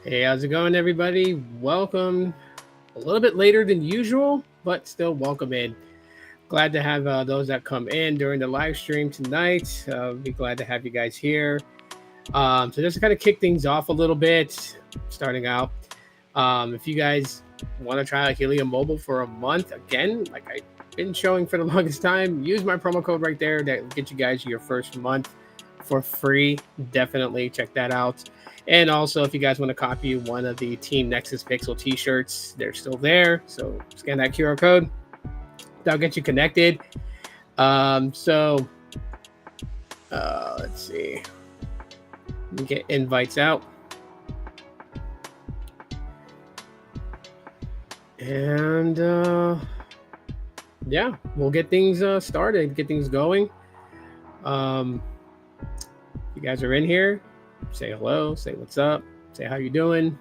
Hey, how's it going, everybody? Welcome. A little bit later than usual, but still welcome in. Glad to have those that come in during the live stream tonight. Be glad to have you guys here. So just to kind of kick things off a little bit, starting out. If you guys want to try out Helium Mobile for a month, again, like I've been showing for the longest time, use my promo code right there that will get you guys your first month for free. Definitely check that out. And also, if you guys want to copy one of the Team Nexus Pixel t-shirts, they're still there. So scan that QR code. That'll get you connected. Let's see. Get invites out. And yeah, we'll get things started, get things going. You guys are in here, say hello, say what's up, say how you doing,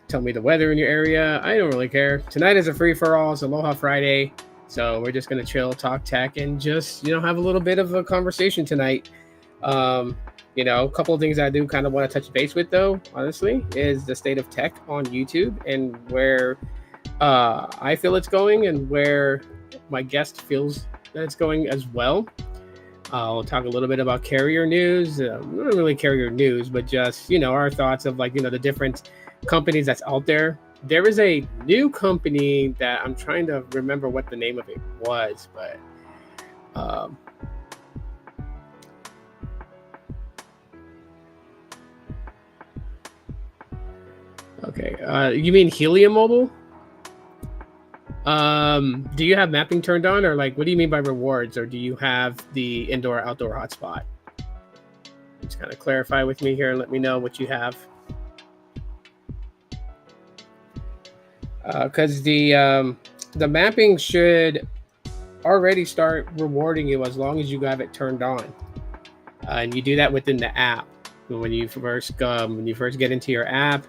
tell me the weather in your area. I don't really care. Tonight is a free-for-all. It's Aloha Friday, so we're just gonna chill, talk tech, and just have a little bit of a conversation tonight. A couple of things I do kind of want to touch base with, though, honestly, is the state of tech on YouTube and where I feel it's going and where my guest feels that it's going as well. We'll talk a little bit about carrier news, not really carrier news, but just, our thoughts of the different companies that's out there. There is a new company that I'm trying to remember what the name of it was, but okay. You mean Helium Mobile? Do you have mapping turned on, or what do you mean by rewards, or do you have the indoor outdoor hotspot? Just kind of clarify with me here and let me know what you have. Because the mapping should already start rewarding you as long as you have it turned on, and you do that within the app. When you first get into your app,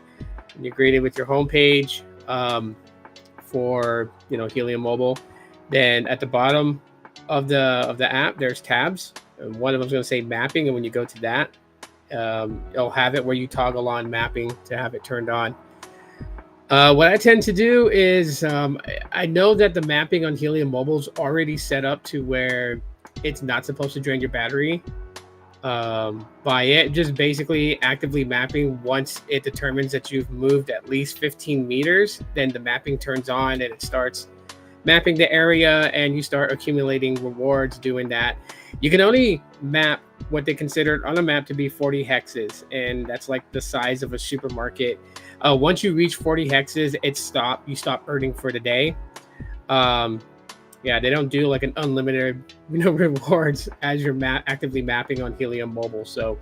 and you're greeted with your homepage. For Helium Mobile, then at the bottom of the app there's tabs, and one of them's going to say mapping, and when you go to that, it'll have it where you toggle on mapping to have it turned on. What I tend to do is I know that the mapping on Helium Mobile is already set up to where it's not supposed to drain your battery by it just basically actively mapping. Once it determines that you've moved at least 15 meters, then the mapping turns on and it starts mapping the area, and you start accumulating rewards doing that. You can only map what they considered on a map to be 40 hexes, and that's like the size of a supermarket. Once you reach 40 hexes, you stop earning for the day. Yeah, they don't do like an unlimited, rewards as you're actively mapping on Helium Mobile. So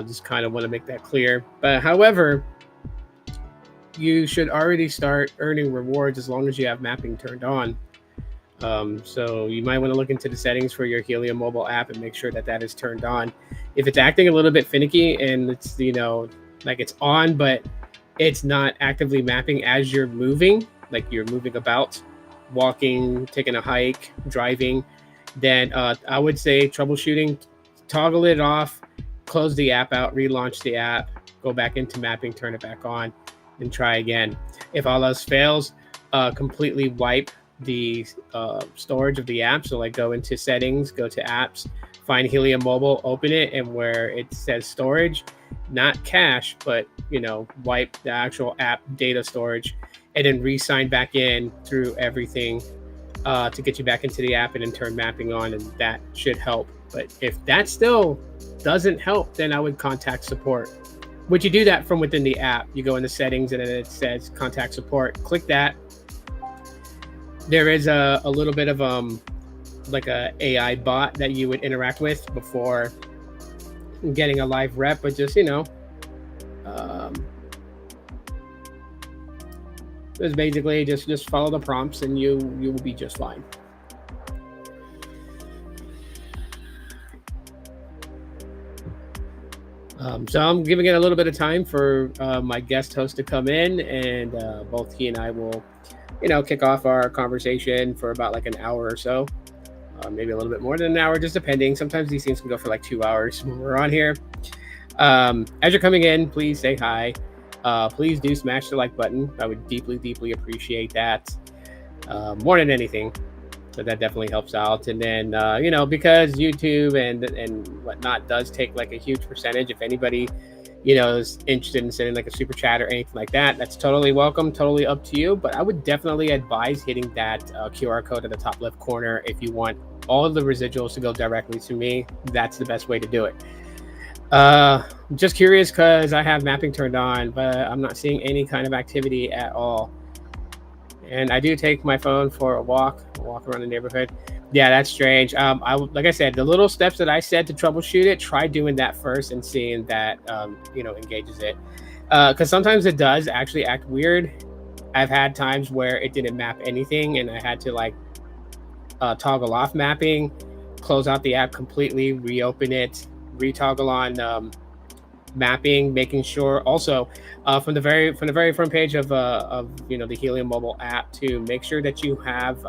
just kind of want to make that clear. But however, you should already start earning rewards as long as you have mapping turned on. So you might want to look into the settings for your Helium Mobile app and make sure that that is turned on. If it's acting a little bit finicky and it's, it's on, but it's not actively mapping as you're moving, like you're moving about, walking, taking a hike, driving, then I would say troubleshooting, toggle it off, close the app out, relaunch the app, go back into mapping, turn it back on, and try again. If all else fails, completely wipe the storage of the app. So go into settings, go to apps, find Helium Mobile, open it, and where it says storage, not cache, but wipe the actual app data storage, and then re-sign back in through everything to get you back into the app, and then turn mapping on, and that should help. But if that still doesn't help, then I would contact support. Would you do that from within the app? You go into settings, and then it says contact support. Click that. There is a little bit of like a AI bot that you would interact with before getting a live rep, but just it's basically just follow the prompts and you will be just fine. So I'm giving it a little bit of time for my guest host to come in, and both he and I will, kick off our conversation for about like an hour or so, maybe a little bit more than an hour, just depending. Sometimes these things can go for like 2 hours when we're on here. As you're coming in, please say hi. please do smash the like button. I would deeply appreciate that, more than anything. So that definitely helps out. And then because YouTube and whatnot does take like a huge percentage, if anybody is interested in sending like a super chat or anything like that, that's totally welcome, totally up to you. But I would definitely advise hitting that QR code at the top left corner if you want all of the residuals to go directly to me. That's the best way to do it. Just curious because I have mapping turned on, but I'm not seeing any kind of activity at all. And I do take my phone for a walk around the neighborhood. Yeah, that's strange. Like I said, the little steps that I said to troubleshoot it, try doing that first and seeing that engages it. Because sometimes it does actually act weird. I've had times where it didn't map anything, and I had to like toggle off mapping, close out the app completely, reopen it, retoggle on mapping, making sure also from the very front page of the Helium mobile app to make sure that you have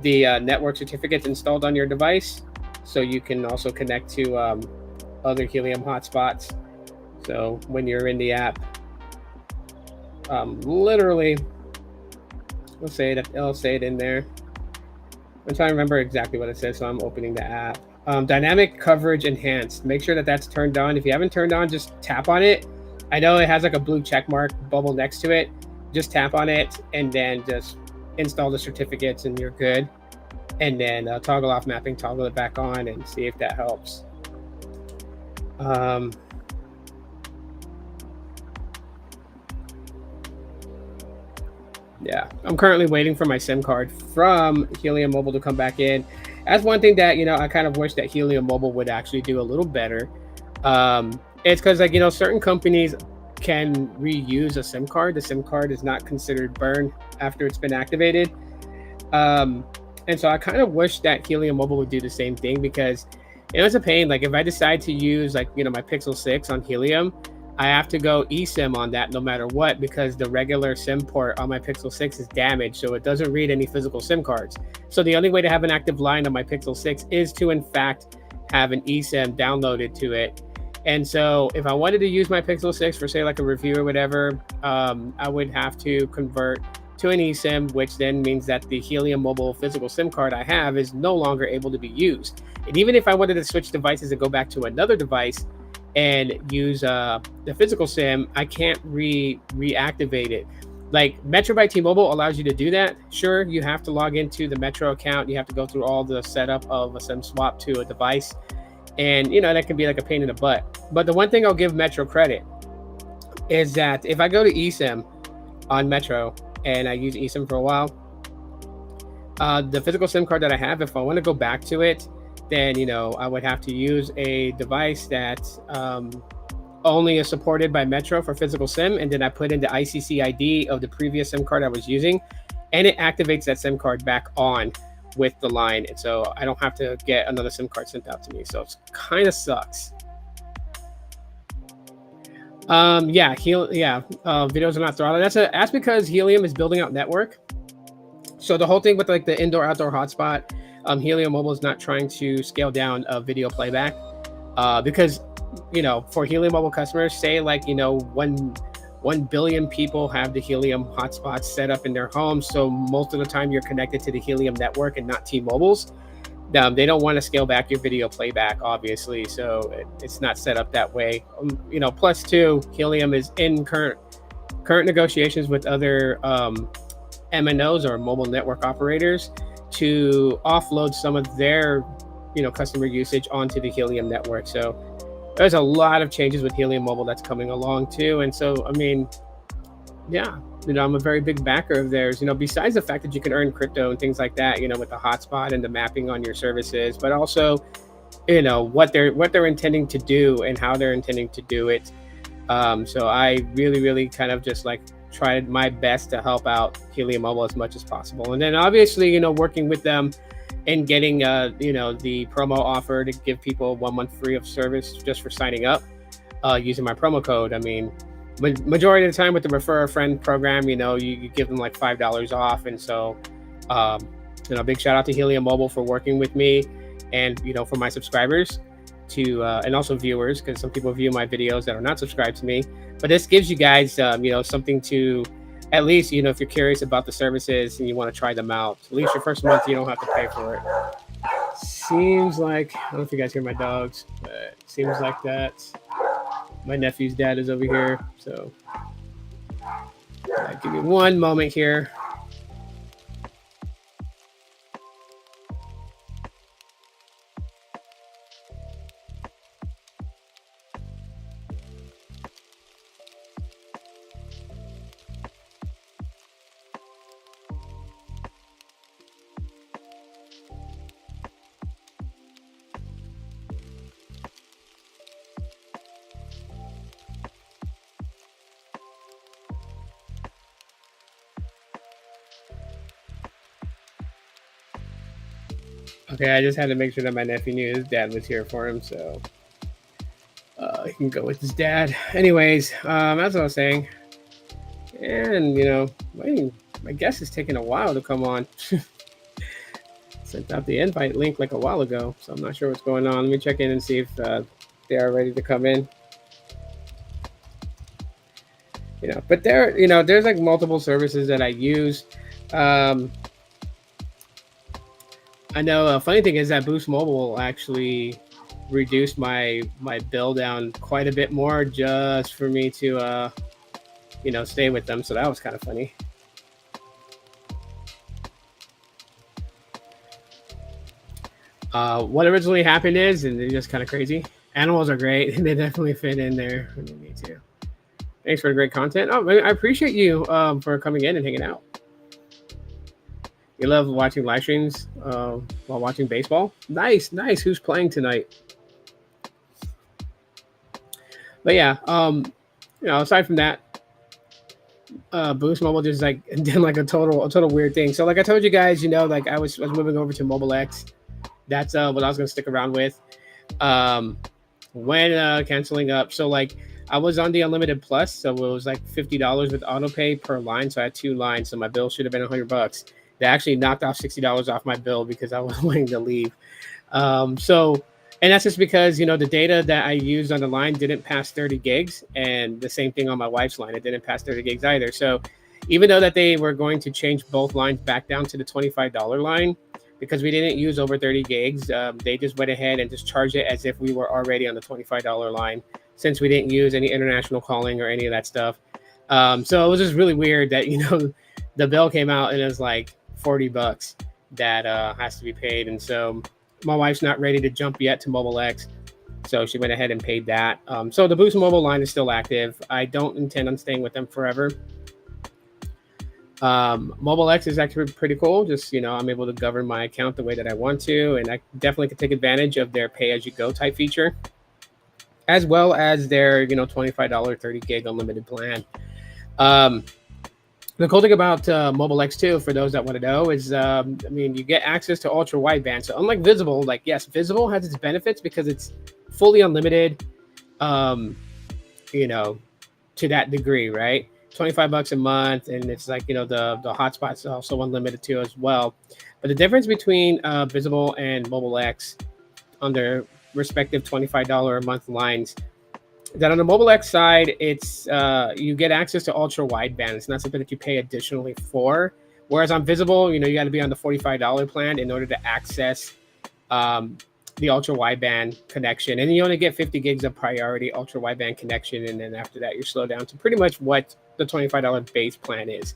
the network certificates installed on your device, so you can also connect to other Helium hotspots. So when you're in the app, literally, I'll say it in there. I'm trying to remember exactly what it says, so I'm opening the app. Dynamic coverage enhanced. Make sure that that's turned on. If you haven't turned on, just tap on it. I know it has like a blue check mark bubble next to it. Just tap on it and then just install the certificates and you're good. And then toggle off mapping, toggle it back on, and see if that helps. Yeah, I'm currently waiting for my SIM card from Helium Mobile to come back in. That's one thing that I kind of wish that Helium Mobile would actually do a little better. It's because certain companies can reuse a SIM card. The SIM card is not considered burned after it's been activated. And so I kind of wish that Helium Mobile would do the same thing, because it's a pain. Like if I decide to use my Pixel 6 on Helium, I have to go eSIM on that no matter what, because the regular SIM port on my Pixel 6 is damaged, so it doesn't read any physical SIM cards. So the only way to have an active line on my Pixel 6 is to in fact have an eSIM downloaded to it. And so if I wanted to use my Pixel 6 for say like a review or whatever, I would have to convert to an eSIM, which then means that the Helium Mobile physical SIM card I have is no longer able to be used. And even if I wanted to switch devices and go back to another device and use the physical SIM, I can't reactivate it. Like Metro by T-Mobile allows you to do that. Sure, you have to log into the Metro account. You have to go through all the setup of a SIM swap to a device. And, that can be like a pain in the butt. But the one thing I'll give Metro credit is that if I go to eSIM on Metro and I use eSIM for a while, the physical SIM card that I have, if I want to go back to it, then I would have to use a device that only is supported by Metro for physical SIM, and then I put in the ICC ID of the previous SIM card I was using, and it activates that SIM card back on with the line, and so I don't have to get another SIM card sent out to me. So it kind of sucks. Videos are not throttled. That's because Helium is building out network. So the whole thing with like the indoor-outdoor hotspot, Helium Mobile is not trying to scale down video playback because, for Helium Mobile customers, say like, 1 billion people have the Helium hotspots set up in their homes. So most of the time you're connected to the Helium network and not T-Mobile's. They don't want to scale back your video playback, obviously. So it's not set up that way. Plus two, Helium is in current negotiations with other MNOs or mobile network operators to offload some of their customer usage onto the Helium network. So there's a lot of changes with Helium Mobile that's coming along too. And so I'm a very big backer of theirs, besides the fact that you can earn crypto and things like that, with the hotspot and the mapping on your services, but also what they're intending to do and how they're intending to do it. So I really kind of just like tried my best to help out Helium Mobile as much as possible. And then obviously, working with them and getting, the promo offer to give people 1 month free of service just for signing up using my promo code. I mean, majority of the time with the refer a friend program, you give them like $5 off. And so, big shout out to Helium Mobile for working with me and, for my subscribers. to and also viewers, because some people view my videos that are not subscribed to me. But this gives you guys something to, at least, if you're curious about the services and you want to try them out, at least your first month you don't have to pay for it. Seems like, I don't know if you guys hear my dogs, but it seems like that my nephew's dad is over here. So give me one moment here. Okay, I just had to make sure that my nephew knew his dad was here for him, so he can go with his dad. Anyways, that's what I was saying. And my guest is taking a while to come on. Sent out the invite link like a while ago, so I'm not sure what's going on. Let me check in and see if they are ready to come in. But there's like multiple services that I use. I know a funny thing is that Boost Mobile actually reduced my bill down quite a bit more just for me to stay with them. So that was kind of funny. What originally happened is, and it's just kind of crazy, animals are great and they definitely fit in there when you need to. Thanks for the great content. Oh, I appreciate you for coming in and hanging out. You love watching live streams while watching baseball? Nice. Who's playing tonight? But yeah, aside from that, Boost Mobile just did like a total weird thing. So like I told you guys, like I was moving over to Mobile X. That's what I was gonna stick around with. When canceling up, so like I was on the Unlimited Plus, so it was like $50 with auto pay per line. So I had 2 lines, so my bill should have been $100. They actually knocked off $60 off my bill because I was wanting to leave. And that's just because, the data that I used on the line didn't pass 30 gigs, and the same thing on my wife's line. It didn't pass 30 gigs either. So even though that they were going to change both lines back down to the $25 line, because we didn't use over 30 gigs, they just went ahead and just charged it as if we were already on the $25 line, since we didn't use any international calling or any of that stuff. So it was just really weird that, the bill came out and it was like $40 that has to be paid. And so my wife's not ready to jump yet to Mobile X, so she went ahead and paid that. So the Boost Mobile line is still active. I don't intend on staying with them forever. Mobile X is actually pretty cool. Just, I'm able to govern my account the way that I want to, and I definitely could take advantage of their pay-as-you-go type feature, as well as their, $25 30 gig unlimited plan. The cool thing about Mobile X2, for those that want to know, is you get access to ultra wideband. So unlike Visible, yes, Visible has its benefits because it's fully unlimited, to that degree, right? $25 a month, and it's like, the hotspot's also unlimited too as well. But the difference between Visible and Mobile X on their respective $25 a month lines, that on the Mobile X side, it's you get access to ultra wideband. It's not something that you pay additionally for. Whereas on Visible, you got to be on the $45 plan in order to access the ultra wideband connection, and you only get 50 gigs of priority ultra wideband connection, and then after that, you're slowed down to pretty much what the $25 base plan is.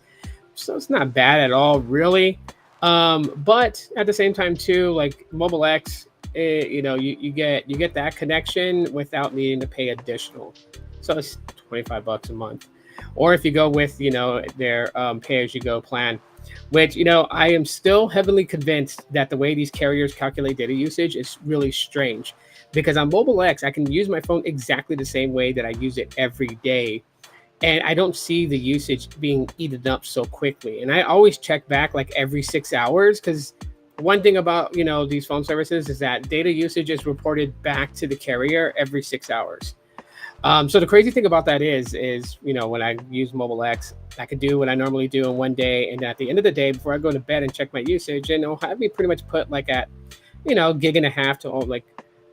So it's not bad at all, really. But at the same time, too, like Mobile X, you get that connection without needing to pay additional. So it's $25 a month. Or if you go with their pay-as-you-go plan, which I am still heavily convinced that the way these carriers calculate data usage is really strange, because on Mobile X I can use my phone exactly the same way that I use it every day, and I don't see the usage being eaten up so quickly. And I always check back like every 6 hours, because one thing about these phone services is that data usage is reported back to the carrier every 6 hours. So the crazy thing about that is when I use Mobile X, I can do what I normally do in one day, and at the end of the day, before I go to bed and check my usage, and it'll have me pretty much put like at gig and a half to like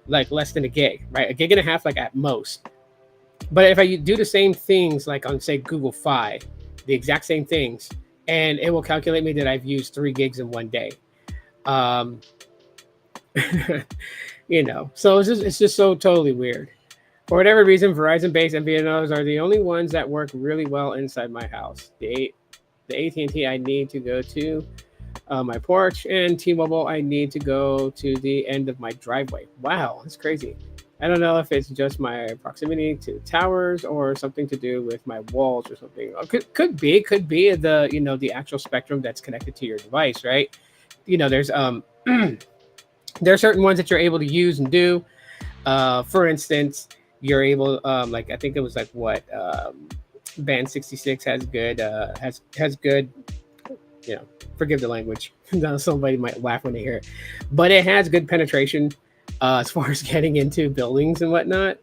like less than a gig, right? A gig and a half, like at most. But if I do the same things, like on say Google Fi, the exact same things, and it will calculate me that I've used 3 gigs in one day. Um, so it's just so totally weird. For whatever reason, Verizon-based MVNOs are the only ones that work really well inside my house. The AT&T I need to go to my porch, and T-Mobile I need to go to the end of my driveway. Wow, that's crazy. I don't know if it's just my proximity to towers or something to do with my walls or something. Could be the actual spectrum that's connected to your device, right? There's there are certain ones that you're able to use and do. For instance, you're able like I think it was like what band 66 has good has good, forgive the language. Somebody might laugh when they hear it, but it has good penetration as far as getting into buildings and whatnot.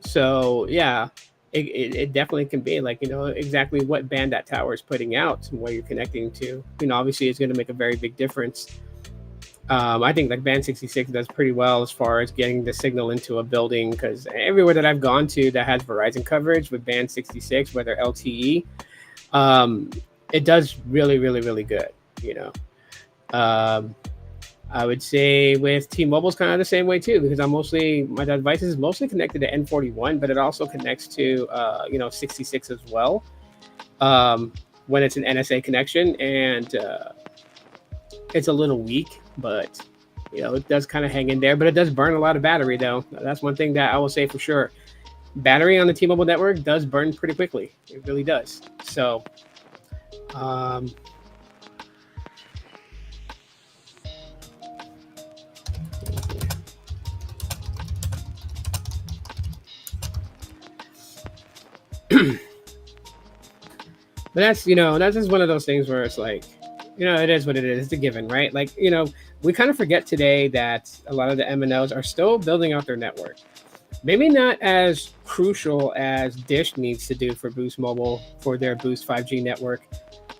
So yeah, it definitely can be like, exactly what band that tower is putting out and what you're connecting to. Obviously it's going to make a very big difference. I think like band 66 does pretty well as far as getting the signal into a building, because everywhere that I've gone to that has Verizon coverage with band 66, whether LTE, it does really, really, really good. I would say with T-Mobile's kind of the same way too, because my device is mostly connected to N41, but it also connects to 66 as well. When it's an NSA connection, and it's a little weak, but it does kind of hang in there. But it does burn a lot of battery, though. That's one thing that I will say for sure. Battery on the T-Mobile network does burn pretty quickly. It really does. So, but that's just one of those things where it's like, it is what it is. It's a given, right? Like, we kind of forget today that a lot of the MNOs are still building out their network. Maybe not as crucial as Dish needs to do for Boost Mobile for their Boost 5G network,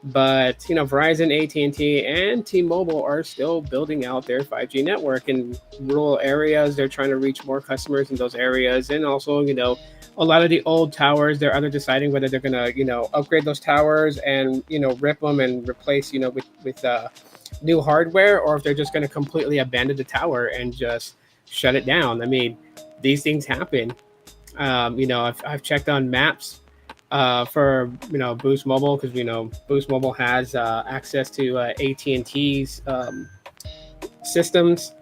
but Verizon, AT&T, and T-Mobile are still building out their 5G network in rural areas. They're trying to reach more customers in those areas, and also a lot of the old towers, they're either deciding whether they're gonna upgrade those towers and rip them and replace with new hardware, or if they're just gonna completely abandon the tower and just shut it down. I mean, these things happen. I've checked on maps for Boost Mobile, because Boost Mobile has access to AT&T's systems,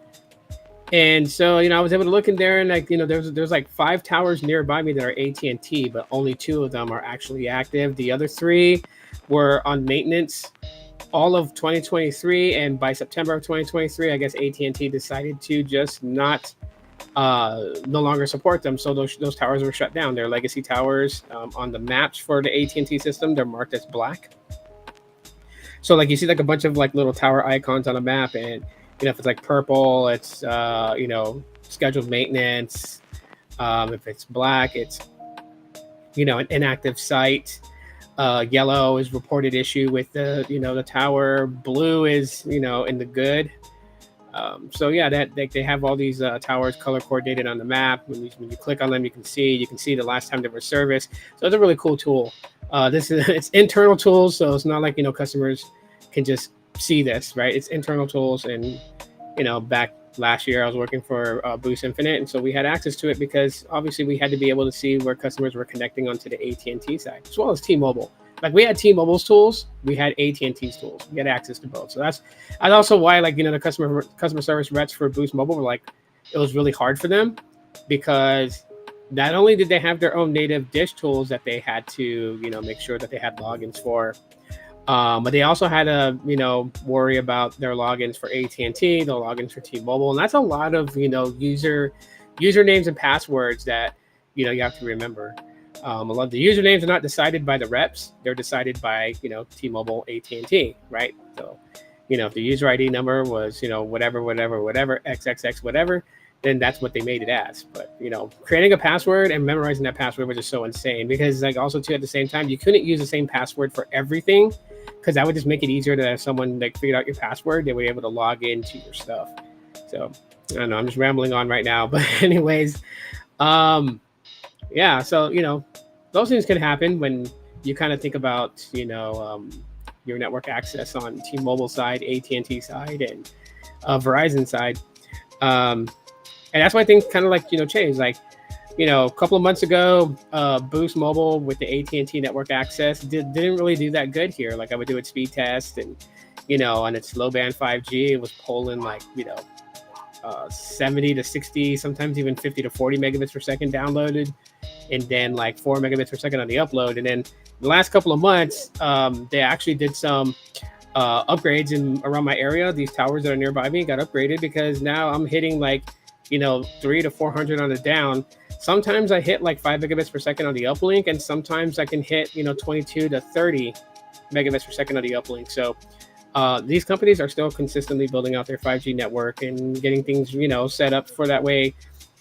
and so I was able to look in there, and like there's like 5 towers nearby me that are AT&T, but only 2 of them are actually active. The other 3 were on maintenance all of 2023, and by September of 2023, I guess AT&T decided to just no longer support them. So those towers were shut down. They're legacy towers. On the maps for the AT&T system, they're marked as black. So like you see like a bunch of like little tower icons on a map, and if it's like purple, it's scheduled maintenance. If it's black, it's an inactive site. Yellow is reported issue with the tower. Blue is in the good. So yeah, that they have all these towers color coordinated on the map. When you click on them, you can see the last time they were serviced. So it's a really cool tool. It's internal tools, so it's not like customers can just see this, right? It's internal tools, and back last year I was working for Boost Infinite, and so we had access to it because obviously we had to be able to see where customers were connecting onto the AT&T side as well as T-Mobile. Like we had T-Mobile's tools, we had AT&T's tools. We had access to both. So that's also why the customer service reps for Boost Mobile were like, it was really hard for them, because not only did they have their own native Dish tools that they had to make sure that they had logins for, but they also had to worry about their logins for AT&T, the logins for T-Mobile, and that's a lot of usernames and passwords that you have to remember. A lot of the usernames are not decided by the reps; they're decided by T-Mobile, AT&T, right? So if the user ID number was whatever XXX whatever, then that's what they made it as. But creating a password and memorizing that password was just so insane, because like also too at the same time you couldn't use the same password for everything, because that would just make it easier that if someone like figured out your password, they were able to log into your stuff. So I don't know, I'm just rambling on right now. But anyways, um, yeah. So those things can happen when you kind of think about your network access on T-Mobile side, AT&T side, and Verizon side. Um, and that's why things kind of like change. Like a couple of months ago, Boost Mobile with the AT&T network access didn't really do that good here. Like I would do a speed test, and on its low band 5G, it was pulling like 70 to 60, sometimes even 50 to 40 megabits per second downloaded, and then like 4 megabits per second on the upload. And then the last couple of months, they actually did some upgrades in around my area. These towers that are nearby me got upgraded because now I'm hitting like 3 to 400 on the down. Sometimes I hit like 5 megabits per second on the uplink, and sometimes I can hit 22 to 30 megabits per second on the uplink. So these companies are still consistently building out their 5G network and getting things set up for that way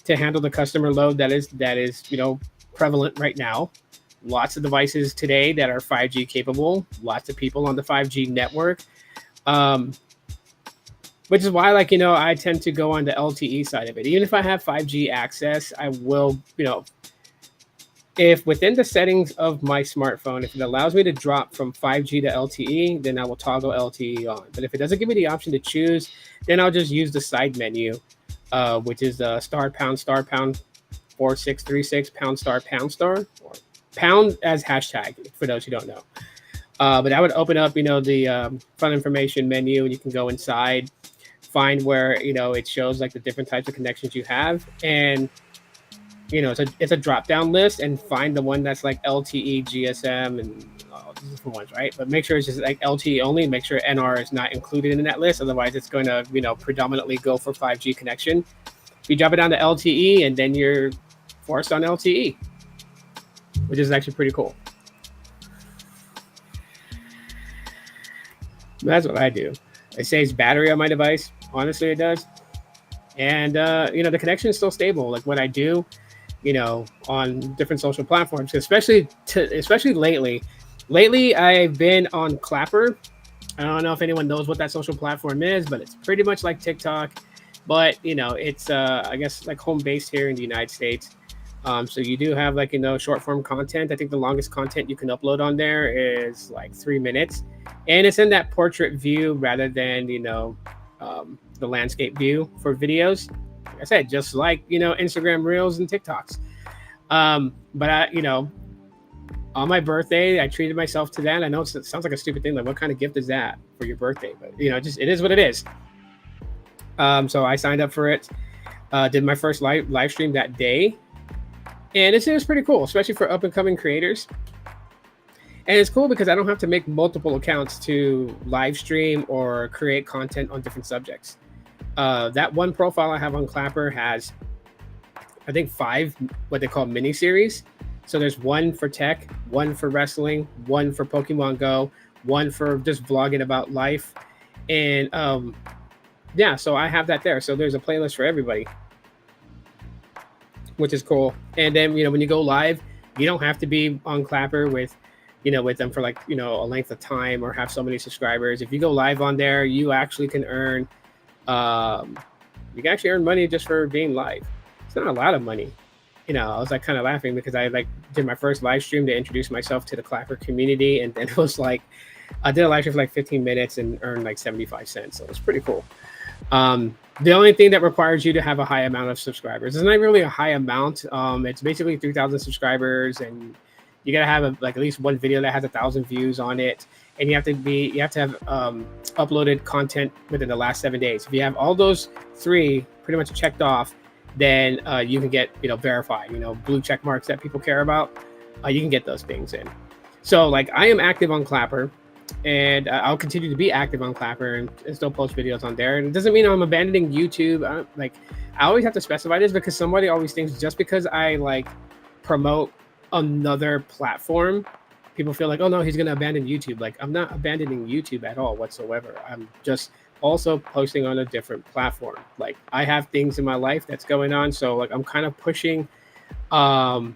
to handle the customer load that is prevalent right now. Lots of devices today that are 5G capable, lots of people on the 5G network, which is why I tend to go on the LTE side of it. Even if I have 5G access, I will if within the settings of my smartphone, if it allows me to drop from 5G to LTE, then I will toggle LTE on. But if it doesn't give me the option to choose, then I'll just use the side menu, which is star pound 4636 pound star, or pound as hashtag for those who don't know. But I would open up the fun information menu, and you can go inside, find where it shows like the different types of connections you have, and it's a drop down list, and find the one that's like LTE, GSM, and all these different ones, right? But make sure it's just like LTE only. Make sure NR is not included in that list. Otherwise, it's going to predominantly go for 5G connection. You drop it down to LTE, and then you're forced on LTE, which is actually pretty cool. That's what I do. It saves battery on my device. Honestly, it does. And the connection is still stable. Like what I do, on different social platforms, especially lately. Lately, I've been on Clapper. I don't know if anyone knows what that social platform is, but it's pretty much like TikTok, but it's I guess like home based here in the United States. So you do have short form content. I think the longest content you can upload on there is like 3 minutes, and it's in that portrait view rather than the landscape view for videos. Like I said, just like Instagram Reels and TikToks. But I, on my birthday, I treated myself to that. I know it sounds like a stupid thing. Like, what kind of gift is that for your birthday? But just it is what it is. So I signed up for it. Did my first live stream that day, and it was pretty cool, especially for up and coming creators. And it's cool because I don't have to make multiple accounts to live stream or create content on different subjects. That one profile I have on Clapper has, I think, 5 what they call mini series. So there's one for tech, one for wrestling, one for Pokemon Go, one for just vlogging about life. And yeah, so I have that there. So there's a playlist for everybody, which is cool. And then, when you go live, you don't have to be on Clapper with them for like, a length of time or have so many subscribers. If you go live on there, you actually can earn, money just for being live. It's not a lot of money. I was like kind of laughing because I did my first live stream to introduce myself to the Clapper community. And then it was like, I did a live stream for like 15 minutes and earned like 75 cents. So it was pretty cool. The only thing that requires you to have a high amount of subscribers, it's not really a high amount. It's basically 3,000 subscribers, and you gotta have at least one video that has 1,000 views on it, and you have to have uploaded content within the last 7 days. If you have all those 3 pretty much checked off, then you can get verified. Blue check marks that people care about. You can get those things in. So I am active on Clapper. And I'll continue to be active on Clapper and still post videos on there. And it doesn't mean I'm abandoning YouTube. I always have to specify this because somebody always thinks just because I promote another platform, people feel like, oh no, he's going to abandon YouTube. I'm not abandoning YouTube at all whatsoever. I'm just also posting on a different platform. I have things in my life that's going on. So I'm kind of pushing, to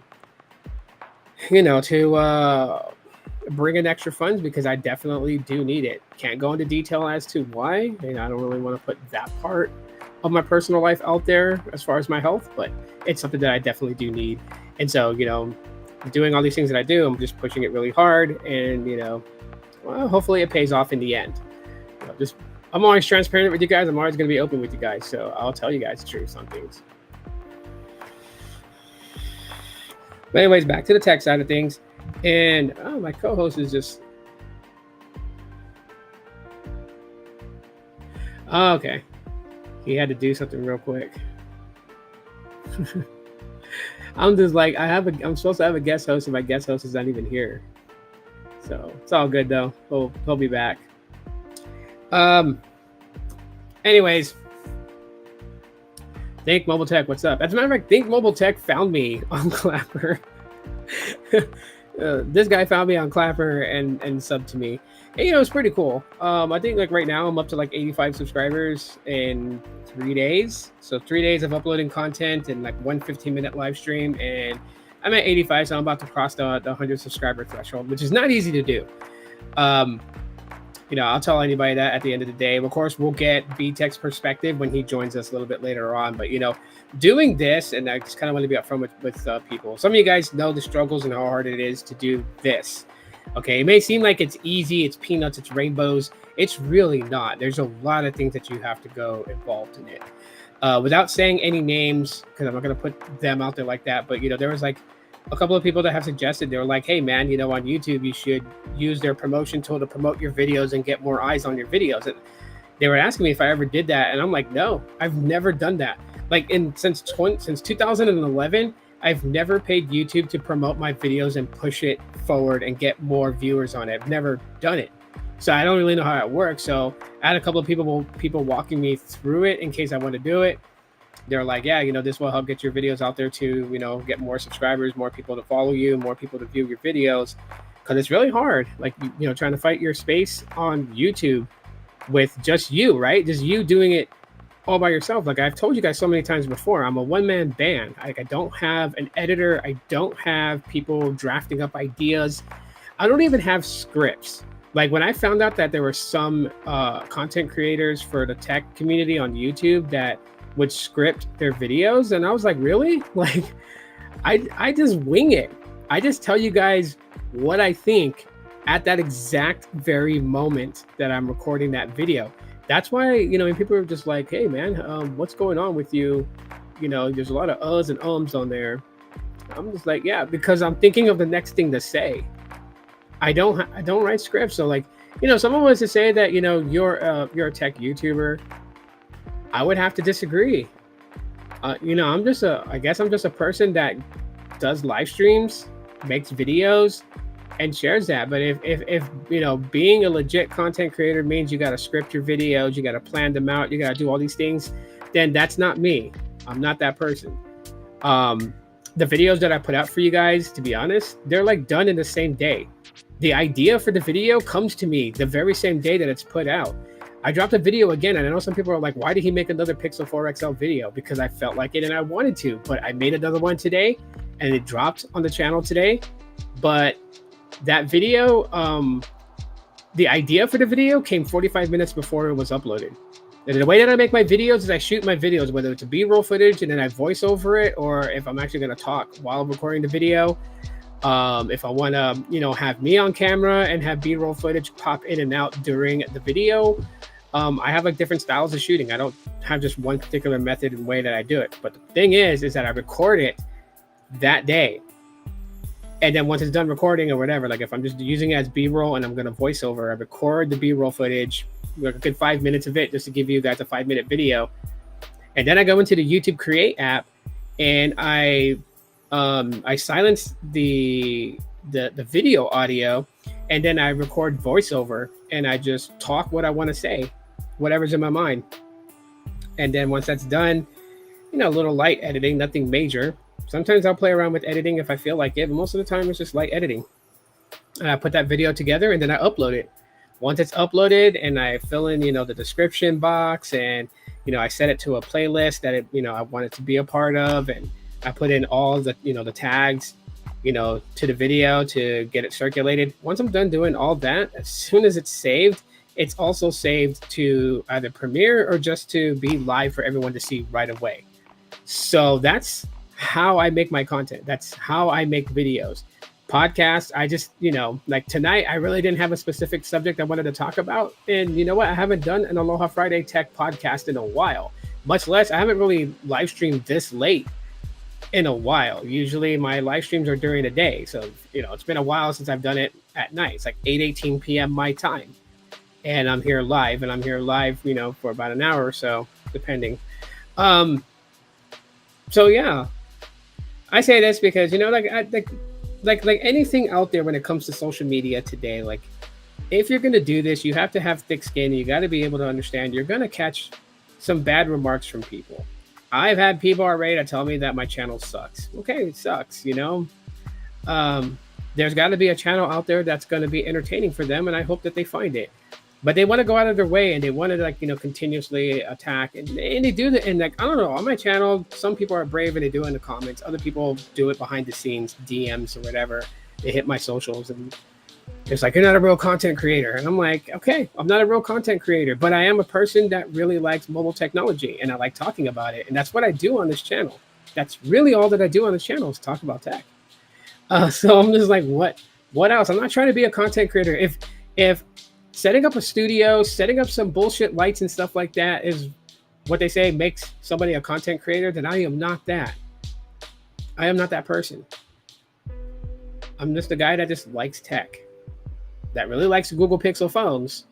bring in extra funds because I definitely do need it. Can't go into detail as to why. I don't really want to put that part of my personal life out there as far as my health, but it's something that I definitely do need. And so, doing all these things that I do, I'm just pushing it really hard, and well, hopefully it pays off in the end. Just I'm always transparent with you guys. I'm always going to be open with you guys, so I'll tell you guys the truth on things. But anyways, back to the tech side of things, and my co-host is just okay. He had to do something real quick. I'm just like I'm supposed to have a guest host, and my guest host is not even here. So it's all good though. He'll be back. Anyways, Think Mobile Tech, what's up? As a matter of fact, Think Mobile Tech found me on Clapper. This guy found me on Clapper and subbed to me. And, it's pretty cool. I think like right now I'm up to like 85 subscribers in 3 days. So 3 days of uploading content and like one 15-minute live stream, and I'm at 85, so I'm about to cross the 100 subscriber threshold, which is not easy to do. I'll tell anybody that at the end of the day. Of course, we'll get B-Tech's perspective when he joins us a little bit later on. But, doing this, and I just kind of want to be upfront with people. Some of you guys know the struggles and how hard it is to do this. Okay, it may seem like it's easy, it's peanuts, it's rainbows. It's really not. There's a lot of things that you have to go involved in it. Without saying any names, because I'm not going to put them out there like that. But, there was like a couple of people that have suggested, they were like, hey man, on YouTube you should use their promotion tool to promote your videos and get more eyes on your videos. And they were asking me if I ever did that, and I'm like, no, I've never done that. Like since 2011, I've never paid YouTube to promote my videos and push it forward and get more viewers on it. I've never done it, so I don't really know how it works. So I had a couple of people walking me through it in case I want to do it. They're like, yeah, this will help get your videos out there to, get more subscribers, more people to follow you, more people to view your videos. Because it's really hard, like, trying to fight your space on YouTube with just you, right? Just you doing it all by yourself. Like I've told you guys so many times before, I'm a one-man band. Like I don't have an editor. I don't have people drafting up ideas. I don't even have scripts. Like when I found out that there were some content creators for the tech community on YouTube that would script their videos, and I was like, really? Like I just wing it. I just tell you guys what I think at that exact very moment that I'm recording that video. That's why, when people are just like, hey man, what's going on with you? There's a lot of uhs and ums on there. I'm just like, yeah, because I'm thinking of the next thing to say. I don't write scripts. So like, someone was to say that, you're a tech YouTuber, I would have to disagree. I guess I'm just a person that does live streams, makes videos, and shares that. But if being a legit content creator means you got to script your videos, you got to plan them out, you got to do all these things, then that's not me. I'm not that person. The videos that I put out for you guys, to be honest, they're like done in the same day. The idea for the video comes to me the very same day that it's put out. I dropped a video again, and I know some people are like, why did he make another Pixel 4 XL video? Because I felt like it and I wanted to, but I made another one today and it dropped on the channel today. But that video, the idea for the video came 45 minutes before it was uploaded. And the way that I make my videos is I shoot my videos, whether it's a B-roll footage and then I voice over it, or if I'm actually going to talk while I'm recording the video. If I want to, have me on camera and have B-roll footage pop in and out during the video. I have like different styles of shooting. I don't have just one particular method and way that I do it. But the thing is that I record it that day. And then once it's done recording or whatever, like if I'm just using it as B-roll and I'm going to voice over, I record the B-roll footage, like a good 5 minutes of it, just to give you guys a 5-minute video. And then I go into the YouTube Create app and I silence the video audio, and then I record voiceover and I just talk what I want to say, whatever's in my mind. And then once that's done, a little light editing, nothing major. Sometimes I'll play around with editing if I feel like it, but most of the time it's just light editing. And I put that video together and then I upload it. Once it's uploaded and I fill in, the description box, and, I set it to a playlist that I want it to be a part of, and I put in all the, the tags, to the video to get it circulated. Once I'm done doing all that, as soon as it's saved, it's also saved to either premiere or just to be live for everyone to see right away. So that's how I make my content. That's how I make videos. Podcasts, I just, like tonight, I really didn't have a specific subject I wanted to talk about. And you know what? I haven't done an Aloha Friday Tech podcast in a while, much less I haven't really live streamed this late in a while. Usually my live streams are during the day. So, it's been a while since I've done it at night. It's like 8:18 p.m. my time. And I'm here live, for about an hour or so, depending. So yeah, I say this because, like anything out there when it comes to social media today, like if you're going to do this, you have to have thick skin. You got to be able to understand you're going to catch some bad remarks from people. I've had people already that tell me that my channel sucks. Okay, it sucks, there's got to be a channel out there that's going to be entertaining for them, and I hope that they find it. But they want to go out of their way, and they want to continuously attack, and they do that. And I don't know, on my channel, some people are brave and they do it in the comments. Other people do it behind the scenes, DMs or whatever. They hit my socials and it's like, you're not a real content creator. And I'm like, okay, I'm not a real content creator, but I am a person that really likes mobile technology and I like talking about it. And that's what I do on this channel. That's really all that I do on this channel is talk about tech. So I'm just like, what else? I'm not trying to be a content creator. If setting up a studio, setting up some bullshit lights and stuff like that is what they say makes somebody a content creator, then I am not that. I am not that person. I'm just a guy that just likes tech, that really likes Google Pixel phones,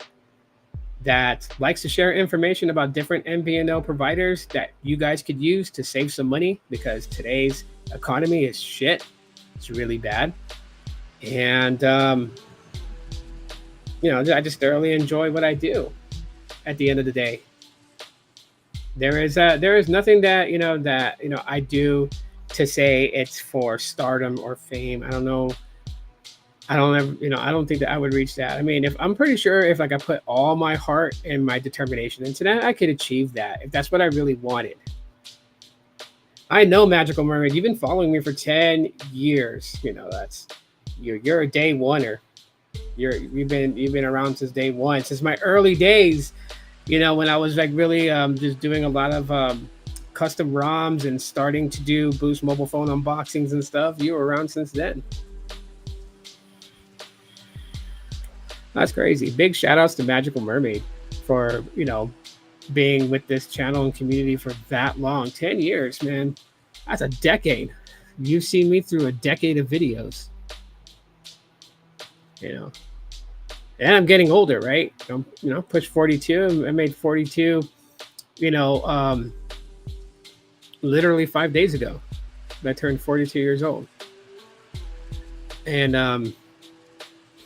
that likes to share information about different MVNO providers that you guys could use to save some money, because today's economy is shit. It's really bad. And, I just thoroughly enjoy what I do at the end of the day. There is nothing that, I do to say it's for stardom or fame. I don't know. I don't think that I would reach that. I mean, I'm pretty sure if I put all my heart and my determination into that, I could achieve that if that's what I really wanted. I know Magical Mermaid, you've been following me for 10 years. You're a day oneer. You've been around since day one, since my early days, when I was really just doing a lot of custom ROMs and starting to do Boost mobile phone unboxings and stuff. You were around since then. That's crazy. Big shout outs to Magical Mermaid for, being with this channel and community for that long. 10 years, man. That's a decade. You've seen me through a decade of videos. And I'm getting older, right? I'm, pushed 42. I made 42, literally 5 days ago. I turned 42 years old. And,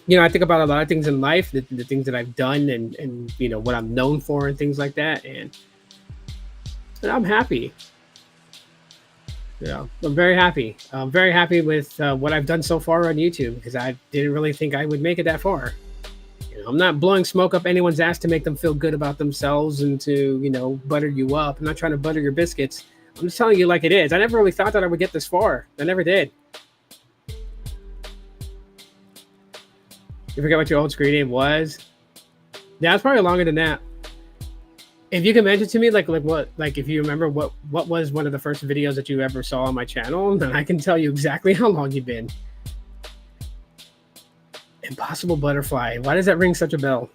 I think about a lot of things in life, the things that I've done and what I'm known for and things like that. And I'm happy. I'm very happy. I'm very happy with what I've done so far on YouTube, because I didn't really think I would make it that far. I'm not blowing smoke up anyone's ass to make them feel good about themselves and to, butter you up. I'm not trying to butter your biscuits. I'm just telling you like it is. I never really thought that I would get this far. I never did. You forget what your old screen name was? Yeah, it's probably longer than that. If you can mention to me, if you remember what was one of the first videos that you ever saw on my channel, then I can tell you exactly how long you've been. Impossible Butterfly. Why does that ring such a bell?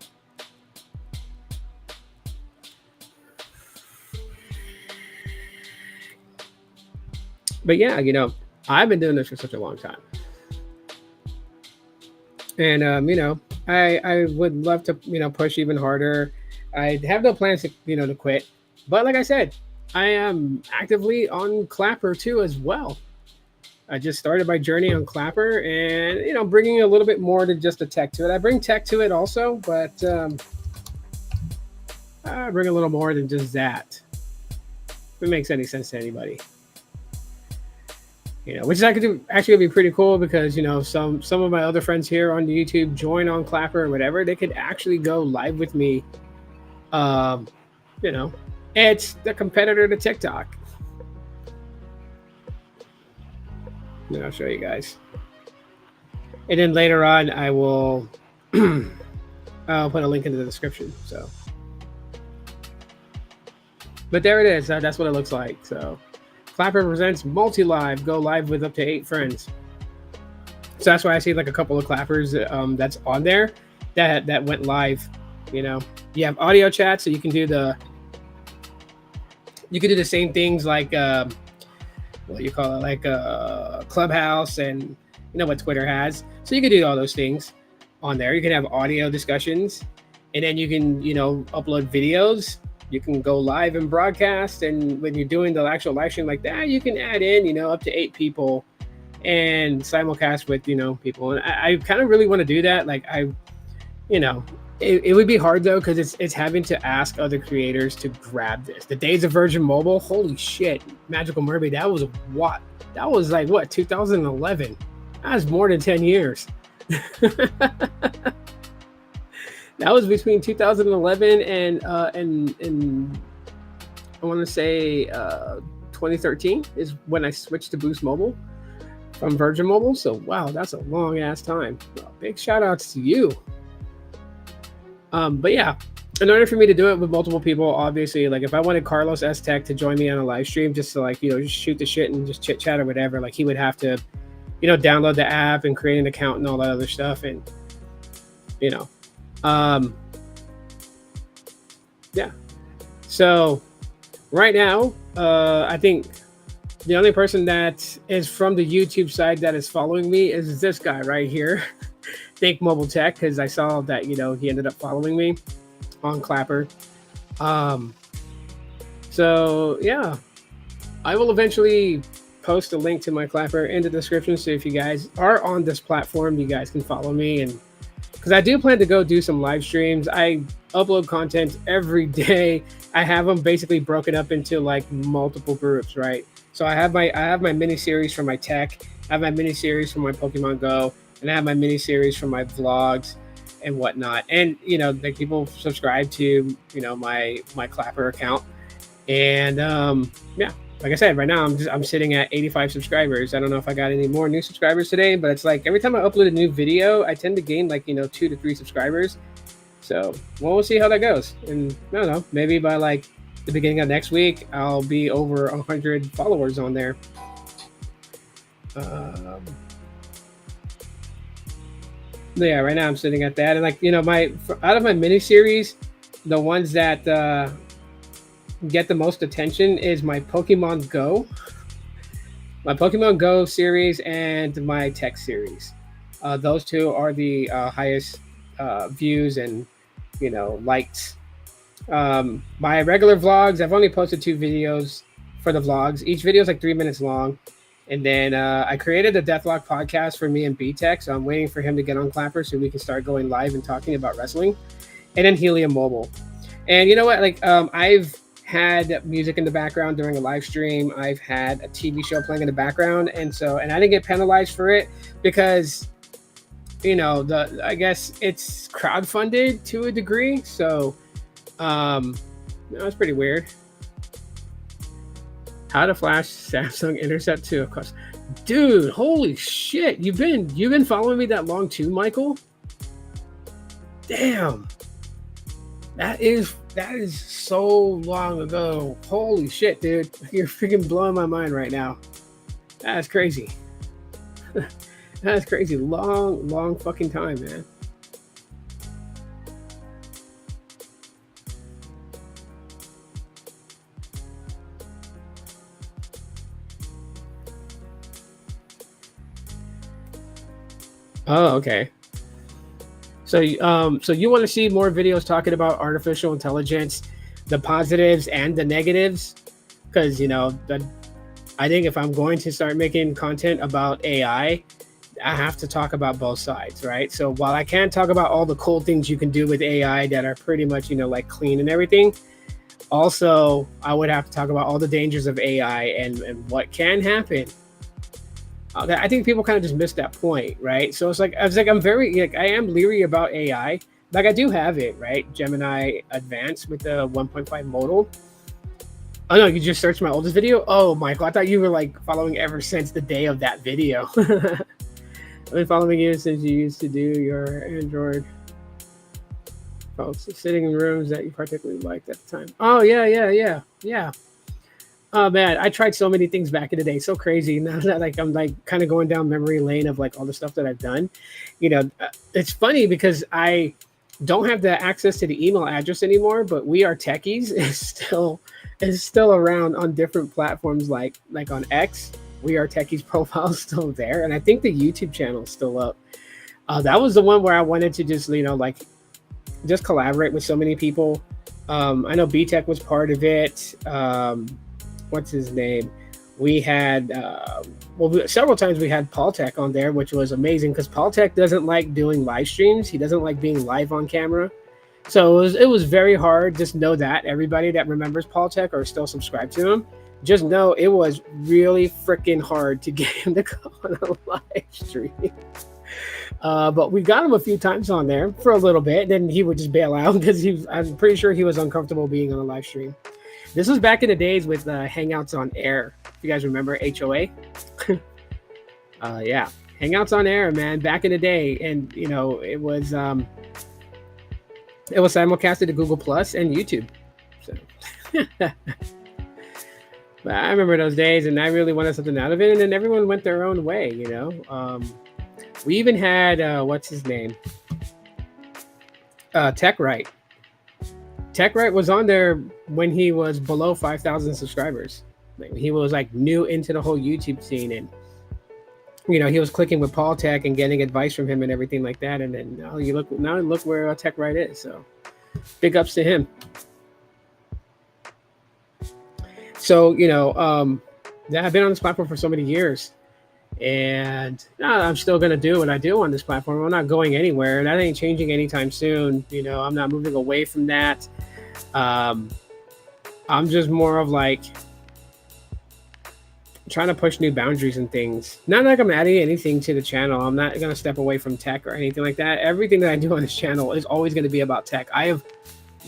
But yeah, I've been doing this for such a long time. And, I would love to, push even harder. I have no plans to, to quit. But like I said, I am actively on Clapper too as well. I just started my journey on Clapper and, bringing a little bit more than just the tech to it. I bring tech to it also, but I bring a little more than just that. If it makes any sense to anybody. Which is actually be pretty cool, because some of my other friends here on YouTube join on Clapper or whatever. They could actually go live with me. It's the competitor to TikTok. I'll show you guys. And then later on, I will I'll put a link in the description. So, but there it is. That's what it looks like. So, Clapper presents multi-live. Go live with up to 8 friends. So that's why I see like a couple of clappers that's on there that went live. You know, you have audio chat, so you can do the same things like what you call it, like Clubhouse, and you know what Twitter has. So you can do all those things on there. You can have audio discussions, and then you can, you know, upload videos. You can go live and broadcast, and when you're doing the actual live stream like that, you can add in, you know, up to 8 people and simulcast with, you know, people. And I kind of really want to do that. Like you know, it would be hard though, because it's having to ask other creators to grab this. The days of Virgin Mobile, holy shit, Magical Mermaid, that was what? That was like what, 2011? That was more than 10 years. That was between 2011 and I want to say 2013 is when I switched to Boost Mobile from Virgin Mobile. So wow, that's a long ass time. Well, big shout outs to you. But yeah, in order for me to do it with multiple people, obviously, like if I wanted Carlos S Tech to join me on a live stream just to, like, you know, just shoot the shit and just chit chat or whatever, like he would have to, you know, download the app and create an account and all that other stuff. And, you know, yeah. So right now, I think the only person that is from the YouTube side that is following me is this guy right here. Think Mobile Tech, because I saw that, you know, he ended up following me on Clapper. So yeah, I will eventually post a link to my Clapper in the description, so if you guys are on this platform, you guys can follow me. And because I do plan to go do some live streams, I upload content every day. I have them basically broken up into like multiple groups, right? So I have my mini series for my tech, I have my mini series for my Pokemon Go, and I have my mini series for my vlogs and whatnot. And, you know, like people subscribe to, you know, my Clapper account. And yeah, like I said, right now I'm sitting at 85 subscribers. I don't know if I got any more new subscribers today, but it's like every time I upload a new video, I tend to gain like, you know, 2 to 3 subscribers. So we'll see how that goes. And I don't know, maybe by like the beginning of next week, I'll be over 100 followers on there. Yeah, right now I'm sitting at that. And like, you know, out of my mini series, the ones that get the most attention is my Pokemon Go series and my tech series. Those two are the highest views and, you know, likes. My regular vlogs, I've only posted 2 videos for the vlogs. Each video is like 3 minutes long. And then I created a Deathlock podcast for me and B-Tech, so I'm waiting for him to get on Clapper so we can start going live and talking about wrestling. And then Helium Mobile. And you know what? Like, I've had music in the background during a live stream. I've had a TV show playing in the background, and I didn't get penalized for it because, you know, I guess it's crowdfunded to a degree. So, it's pretty weird. How to flash Samsung Intercept 2, of course. Dude, holy shit. You've been following me that long too, Michael? Damn. That is so long ago. Holy shit, dude. You're freaking blowing my mind right now. That's crazy. That's crazy. Long fucking time, man. Oh, okay. So you want to see more videos talking about artificial intelligence, the positives and the negatives? Because, you know, I think if I'm going to start making content about AI, I have to talk about both sides, right? So while I can talk about all the cool things you can do with AI that are pretty much, you know, like clean and everything, also I would have to talk about all the dangers of AI and what can happen. I think people kind of just missed that point, right? So it's like I am leery about AI. Like I do have it, right? Gemini Advanced with the 1.5 modal. Oh no, you just searched my oldest video? Oh, Michael, I thought you were like following ever since the day of that video. I've been following you since you used to do your Android. Oh, so sitting in rooms that you particularly liked at the time. Oh yeah. Oh man, I tried so many things back in the day. So crazy. Now that like I'm like kind of going down memory lane of like all the stuff that I've done. It's funny because I don't have the access to the email address anymore, but We Are Techies is still around on different platforms like on X. We Are Techies profile is still there, and I think the YouTube channel is still up. That was the one where I wanted to just like just collaborate with so many people. I know BTech was part of it. What's his name? We had several times we had Paul Tech on there, which was amazing because Paul Tech doesn't like doing live streams. He doesn't like being live on camera. So it was very hard. Just know that everybody that remembers Paul Tech or still subscribed to him, just know it was really freaking hard to get him to go on a live stream. But we got him a few times on there for a little bit. Then he would just bail out because I'm pretty sure he was uncomfortable being on a live stream. This was back in the days with Hangouts on Air. If you guys remember HOA. Yeah, Hangouts on Air, man, back in the day. And, it was simulcasted to Google Plus and YouTube. So, but I remember those days, and I really wanted something out of it. And then everyone went their own way, We even had, what's his name? TechRight. TechRight was on there when he was below 5,000 subscribers. He was like new into the whole YouTube scene, and he was clicking with Paul Tech and getting advice from him and everything like that. And then look where TechRight is. So big ups to him. So yeah, I've been on this platform for so many years, and I'm still gonna do what I do on this platform. I'm not going anywhere. That ain't changing anytime soon. I'm not moving away from that. I'm just more of like trying to push new boundaries and things. Not like I'm adding anything to the channel. I'm not going to step away from tech or anything like that. Everything that I do on this channel is always going to be about tech. I have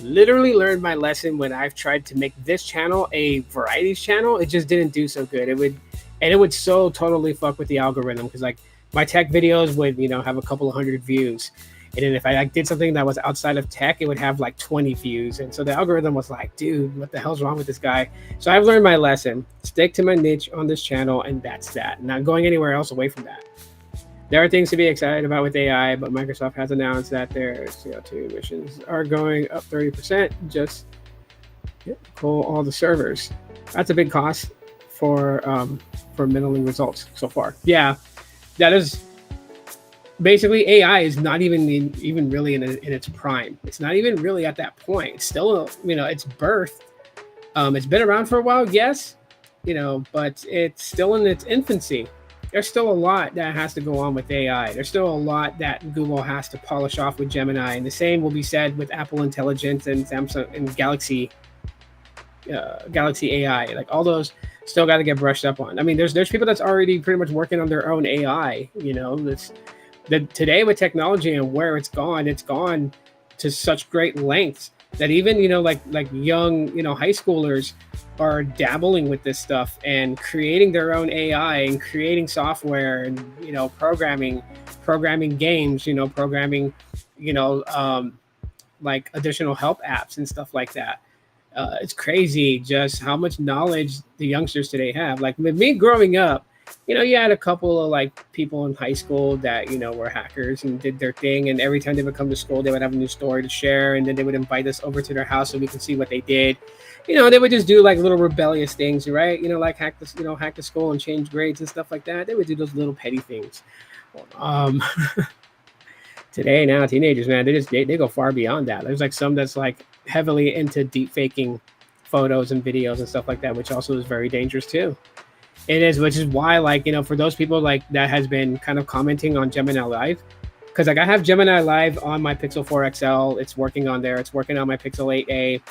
literally learned my lesson when I've tried to make this channel a varieties channel. It just didn't do so good. It would so totally fuck with the algorithm because like my tech videos would, have a couple of hundred views. And then if I did something that was outside of tech, it would have like 20 views. And so the algorithm was like, dude, what the hell's wrong with this guy? So I've learned my lesson. Stick to my niche on this channel, and that's that. Not going anywhere else away from that. There are things to be excited about with AI, but Microsoft has announced that their CO2 emissions are going up 30%. Just pull all the servers. That's a big cost for middling results so far. Yeah, that is... Basically, AI is not even really in its prime. It's not even really at that point. It's still, it's birth. It's been around for a while, yes, but it's still in its infancy. There's still a lot that has to go on with AI. There's still a lot that Google has to polish off with Gemini, and the same will be said with Apple Intelligence and Samsung and Galaxy AI. Like all those still got to get brushed up on. I mean, there's people that's already pretty much working on their own AI. Today with technology and where it's gone to such great lengths that even like young high schoolers are dabbling with this stuff and creating their own AI and creating software and programming games, programming like additional help apps and stuff like that. It's crazy just how much knowledge the youngsters today have. Like with me growing up, you had a couple of like people in high school that, were hackers and did their thing. And every time they would come to school, they would have a new story to share. And then they would invite us over to their house so we could see what they did. They would just do like little rebellious things, right? Like hack the school and change grades and stuff like that. They would do those little petty things. Today now teenagers, man, they go far beyond that. There's like some that's like heavily into deep faking photos and videos and stuff like that, which also is very dangerous too. It is, which is why, like, for those people like that has been kind of commenting on Gemini Live, because like I have Gemini Live on my Pixel 4 XL. It's working on there. It's working on my Pixel 8a.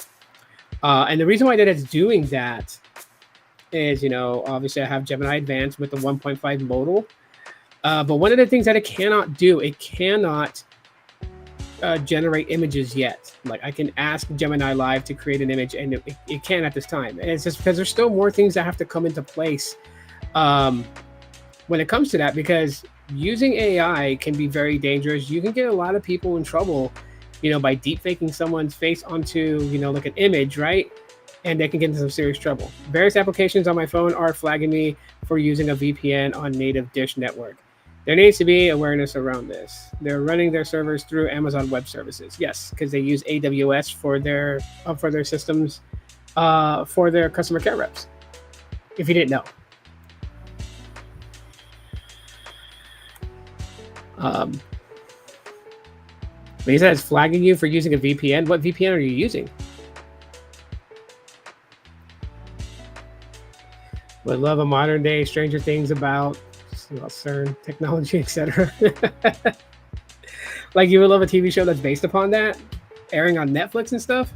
And the reason why that it's doing that is, obviously I have Gemini Advanced with the 1.5 modal. But one of the things that it cannot do, it cannot generate images yet. Like I can ask Gemini Live to create an image, and it can't at this time. And it's just because there's still more things that have to come into place when it comes to that, because using AI can be very dangerous. You can get a lot of people in trouble by deep faking someone's face onto, like an image, right? And they can get into some serious trouble. Various applications on my phone are flagging me for using a VPN on native Dish network. There needs to be awareness around this. They're running their servers through Amazon Web Services. Yes, because they use AWS for their systems, for their customer care reps. If you didn't know. But he said it's flagging you for using a VPN. What VPN are you using? Would love a modern day Stranger Things about CERN technology, etc. Like you would love a TV show that's based upon that, airing on Netflix and stuff.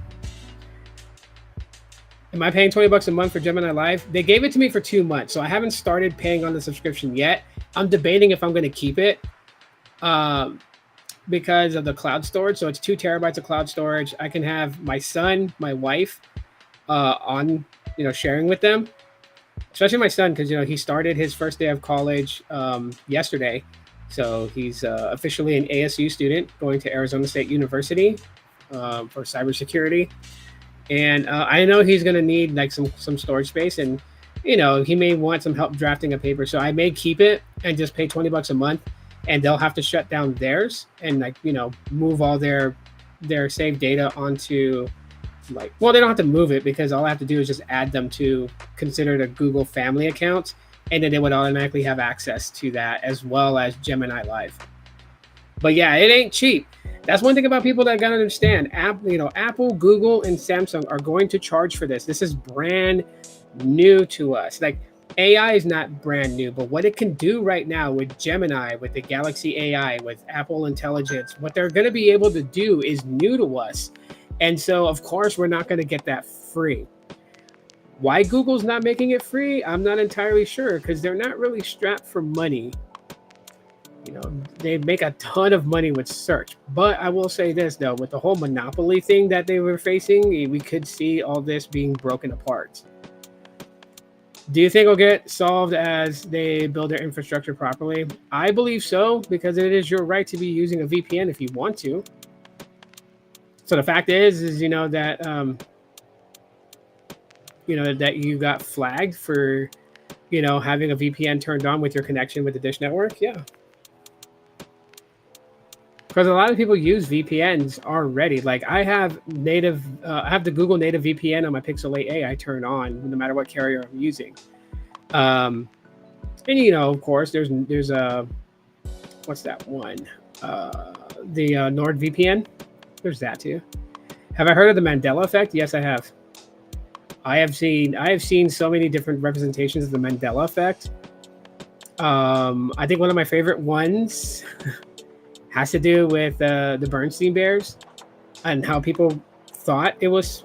Am I paying $20 a month for Gemini Live? They gave it to me for 2 months, so I haven't started paying on the subscription yet. I'm debating if I'm going to keep it because of the cloud storage. So it's 2 terabytes of cloud storage. I can have my son, my wife on, sharing with them. Especially my son, because he started his first day of college yesterday, so he's officially an ASU student going to Arizona State University for cybersecurity, and I know he's going to need like some storage space, and he may want some help drafting a paper, so I may keep it and just pay $20 a month, and they'll have to shut down theirs and move all their saved data onto. They don't have to move it because all I have to do is just add them to considered a Google family account, and then they would automatically have access to that as well as Gemini Live. But yeah, it ain't cheap. That's one thing about people that gotta understand. Apple, Google, and Samsung are going to charge for this. This is brand new to us. Like AI is not brand new, but what it can do right now with Gemini, with the Galaxy AI, with Apple Intelligence, what they're going to be able to do is new to us. And so, of course, we're not going to get that free. Why Google's not making it free, I'm not entirely sure, because they're not really strapped for money. They make a ton of money with search. But I will say this, though, with the whole monopoly thing that they were facing, we could see all this being broken apart. Do you think it'll get solved as they build their infrastructure properly? I believe so, because it is your right to be using a VPN if you want to. So the fact is that that you got flagged for having a VPN turned on with your connection with the Dish network. Yeah, because a lot of people use VPNs already. Like I have the Google native VPN on my Pixel 8a. I turn on no matter what carrier I'm using. And of course, there's what's that one? The NordVPN. There's that too. Have I heard of the Mandela effect? Yes, I have. I have seen so many different representations of the Mandela effect. I think one of my favorite ones has to do with the Bernstein Bears and how people thought it was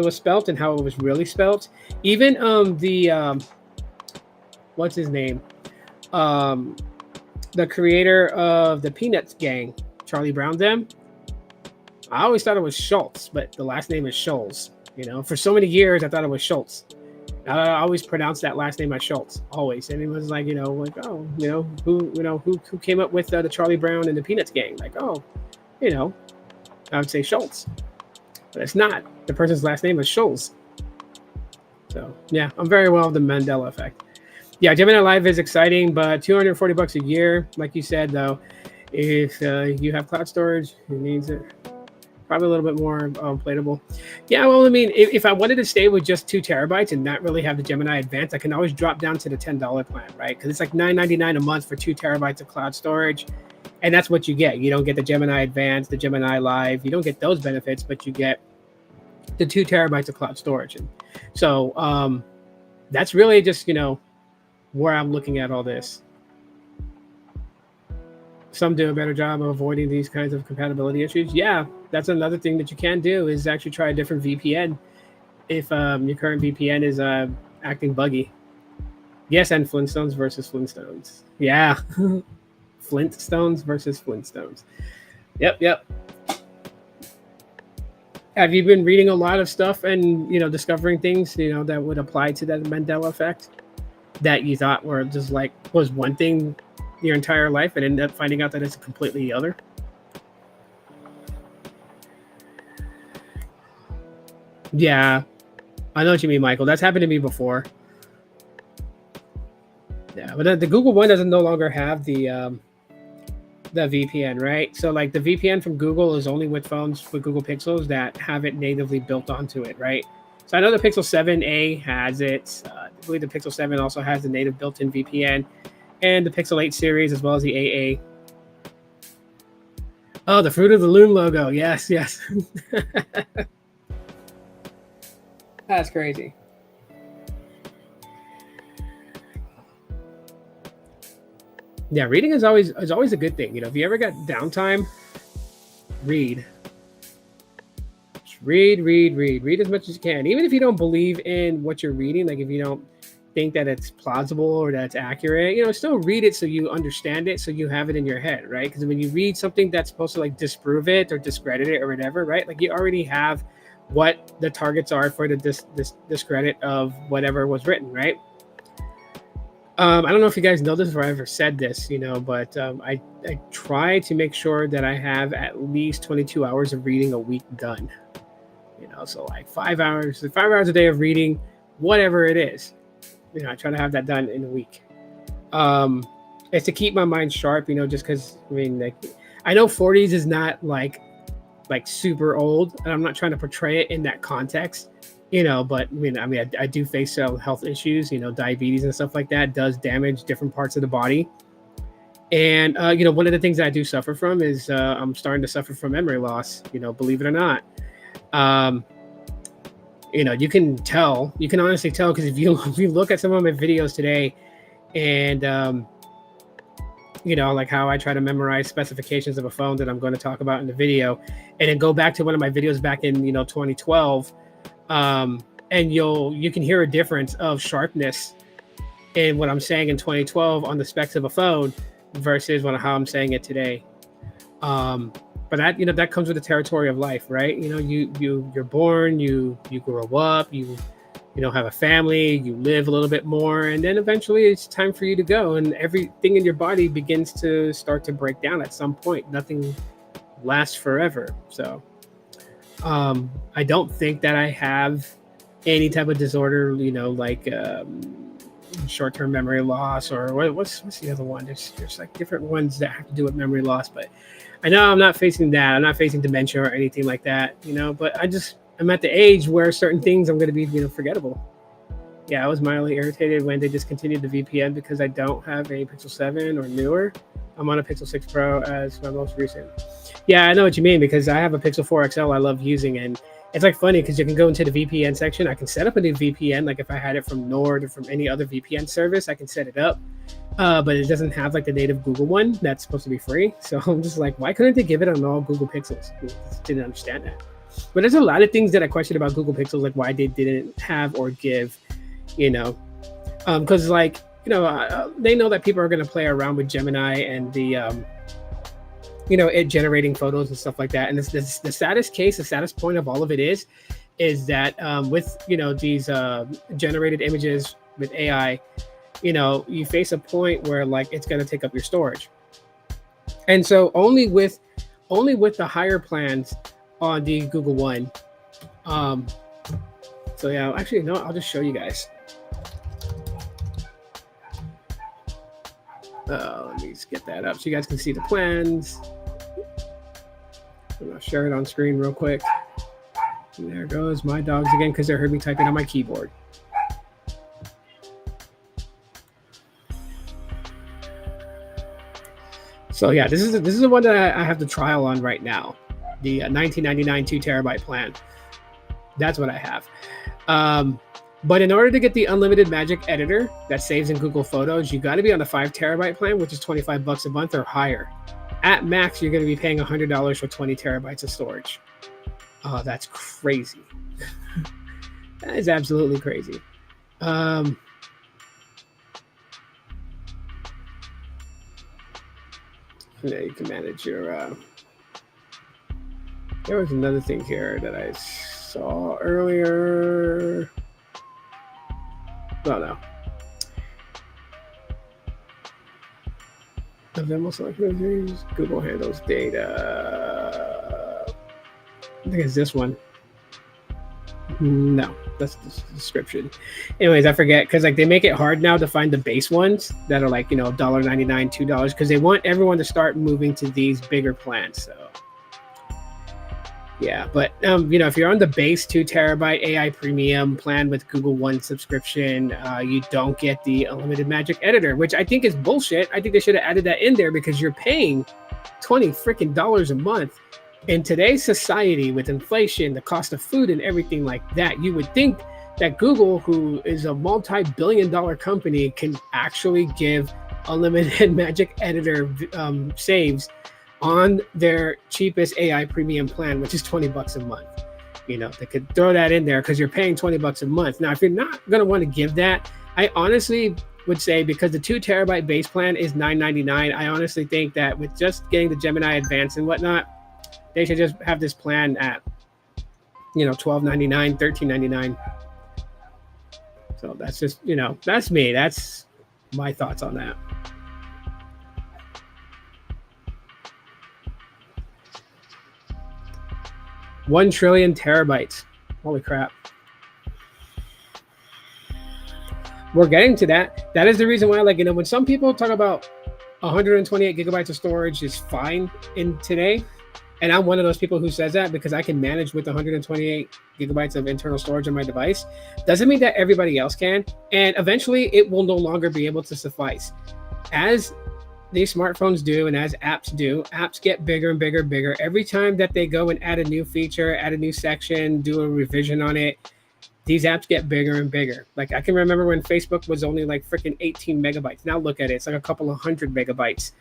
spelt and how it was really spelt. Even what's his name? The creator of the Peanuts gang, Charlie Brown, them. I always thought it was Schultz, but the last name is Scholes. For so many years, I thought it was Schultz. I always pronounced that last name as Schultz, always. And it was like, who came up with the Charlie Brown and the Peanuts gang? Like, I would say Schultz, but it's not. The person's last name is Scholes. So yeah, I'm very well with the Mandela effect. Yeah, Gemini Live is exciting, but $240 a year, like you said, though, if you have cloud storage, it needs it. Probably a little bit more playable. Yeah, well, I mean, if I wanted to stay with just 2 terabytes and not really have the Gemini Advanced, I can always drop down to the $10 plan, right? Because it's like $9.99 a month for 2 terabytes of cloud storage. And that's what you get. You don't get the Gemini Advanced, the Gemini Live. You don't get those benefits, but you get the 2 terabytes of cloud storage. And so that's really just, where I'm looking at all this. Some do a better job of avoiding these kinds of compatibility issues. Yeah, that's another thing that you can do is actually try a different VPN if your current VPN is acting buggy. Yes, and Flintstones versus Flintstones. Yeah, Flintstones versus Flintstones. Yep. Have you been reading a lot of stuff and discovering things that would apply to that Mandela effect that you thought were just like was one thing your entire life and ended up finding out that it's completely the other? Yeah, I know what you mean, Michael. That's happened to me before. Yeah, but the Google One doesn't no longer have the VPN, right? So like the VPN from Google is only with phones with Google Pixels that have it natively built onto it, right? So I know the Pixel 7a has it. I believe the Pixel 7 also has the native built-in VPN, and the Pixel 8 series as well as the AA. Oh, the Fruit of the Loom logo. Yes, yes. That's crazy. Yeah, reading is always a good thing. If you ever got downtime, read. Just read as much as you can. Even if you don't believe in what you're reading, like if you don't think that it's plausible or that it's accurate, still read it so you understand it, so you have it in your head, right? Because when you read something that's supposed to like disprove it or discredit it or whatever, right? Like you already have what the targets are for the discredit of whatever was written, right? I don't know if you guys know this or I ever said this, but I try to make sure that I have at least 22 hours of reading a week done. So like 5 hours a day of reading, whatever it is. I try to have that done in a week. It's to keep my mind sharp, just because like I know 40s is not like super old, and I'm not trying to portray it in that context. But I do face health issues. Diabetes and stuff like that does damage different parts of the body. And one of the things that I do suffer from is I'm starting to suffer from memory loss. Believe it or not. You can honestly tell, because if you look at some of my videos today, and like how I try to memorize specifications of a phone that I'm going to talk about in the video, and then go back to one of my videos back in 2012. And you can hear a difference of sharpness in what I'm saying in 2012 on the specs of a phone versus how I'm saying it today. But that comes with the territory of life, right? You're born, you grow up, you have a family, you live a little bit more, and then eventually it's time for you to go, and everything in your body begins to start to break down at some point. Nothing lasts forever. So I don't think that I have any type of disorder, like short-term memory loss, or what's the other one? There's like different ones that have to do with memory loss, but I know I'm not facing that. I'm not facing dementia or anything like that, but I'm at the age where certain things I'm going to be, forgettable. Yeah, I was mildly irritated when they discontinued the VPN because I don't have a Pixel 7 or newer. I'm on a Pixel 6 Pro as my most recent. Yeah, I know what you mean, because I have a Pixel 4 XL I love using, and it's like funny because you can go into the VPN section. I can set up a new VPN, like if I had it from Nord or from any other VPN service, I can set it up. But it doesn't have like the native Google one that's supposed to be free. So I'm just like, why couldn't they give it on all Google Pixels? I just didn't understand that. But there's a lot of things that I question about Google Pixels, like why they didn't have or give, because they know that people are going to play around with Gemini and the it generating photos and stuff like that. And the saddest case, the saddest point of all of it is that with these generated images with AI, you face a point where like it's going to take up your storage. And so only with the higher plans on the Google One. So yeah, actually no, I'll just show you guys. Let me just get that up so you guys can see the plans. I'm gonna share it on screen real quick. And there goes my dogs again because they heard me typing on my keyboard. So yeah, this is the one that I have the trial on right now, the $19.99 2TB plan. That's what I have. But in order to get the unlimited magic editor that saves in Google Photos, you got to be on the 5TB plan, which is $25 a month or higher. At max, you're going to be paying $100 for 20 terabytes of storage. Oh, that's crazy. That is absolutely crazy. Yeah, you can manage your. There was another thing here that I saw earlier. Oh no. Google handles data. I think it's this one. No, that's the description. Anyways, I forget because like they make it hard now to find the base ones that are like $1.99, $2 because they want everyone to start moving to these bigger plans. So yeah, but if you're on the base 2 terabyte AI premium plan with Google One subscription, you don't get the unlimited magic editor, which I think is bullshit. I think they should have added that in there because you're paying $20 freaking a month. In today's society, with inflation, the cost of food, and everything like that, you would think that Google, who is a multi-billion-dollar company, can actually give unlimited magic editor saves on their cheapest AI premium plan, which is $20 a month. They could throw that in there because you're paying $20 a month. Now, if you're not going to want to give that, I honestly would say, because the 2 terabyte base plan is $9.99, I honestly think that with just getting the Gemini Advanced and whatnot, they should just have this plan at $12.99, $13.99. So that's just that's me. That's my thoughts on that. 1 trillion terabytes. Holy crap. We're getting to that. That is the reason why, when some people talk about 128 gigabytes of storage is fine in today, and I'm one of those people who says that because I can manage with 128 gigabytes of internal storage on my device, doesn't mean that everybody else can. And eventually it will no longer be able to suffice. As these smartphones do, and as apps do, apps get bigger and bigger and bigger. Every time that they go and add a new feature, add a new section, do a revision on it, these apps get bigger and bigger. Like I can remember when Facebook was only like freaking 18 megabytes. Now look at it. It's like a couple of 100 megabytes.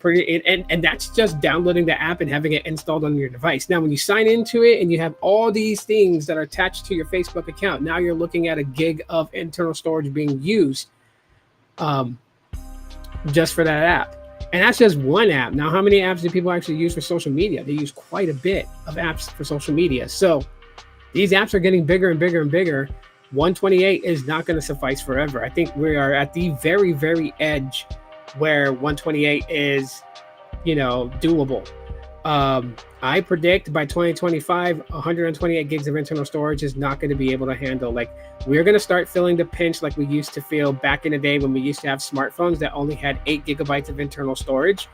And that's just downloading the app and having it installed on your device. Now, when you sign into it and you have all these things that are attached to your Facebook account, now you're looking at a gig of internal storage being used just for that app. And that's just one app. Now, how many apps do people actually use for social media? They use quite a bit of apps for social media. So these apps are getting bigger and bigger and bigger. 128 is not going to suffice forever. I think we are at the very, very edge where 128 is, doable. I predict by 2025, 128 gigs of internal storage is not going to be able to handle. Like, we're going to start feeling the pinch like we used to feel back in the day when we used to have smartphones that only had 8 gigabytes of internal storage.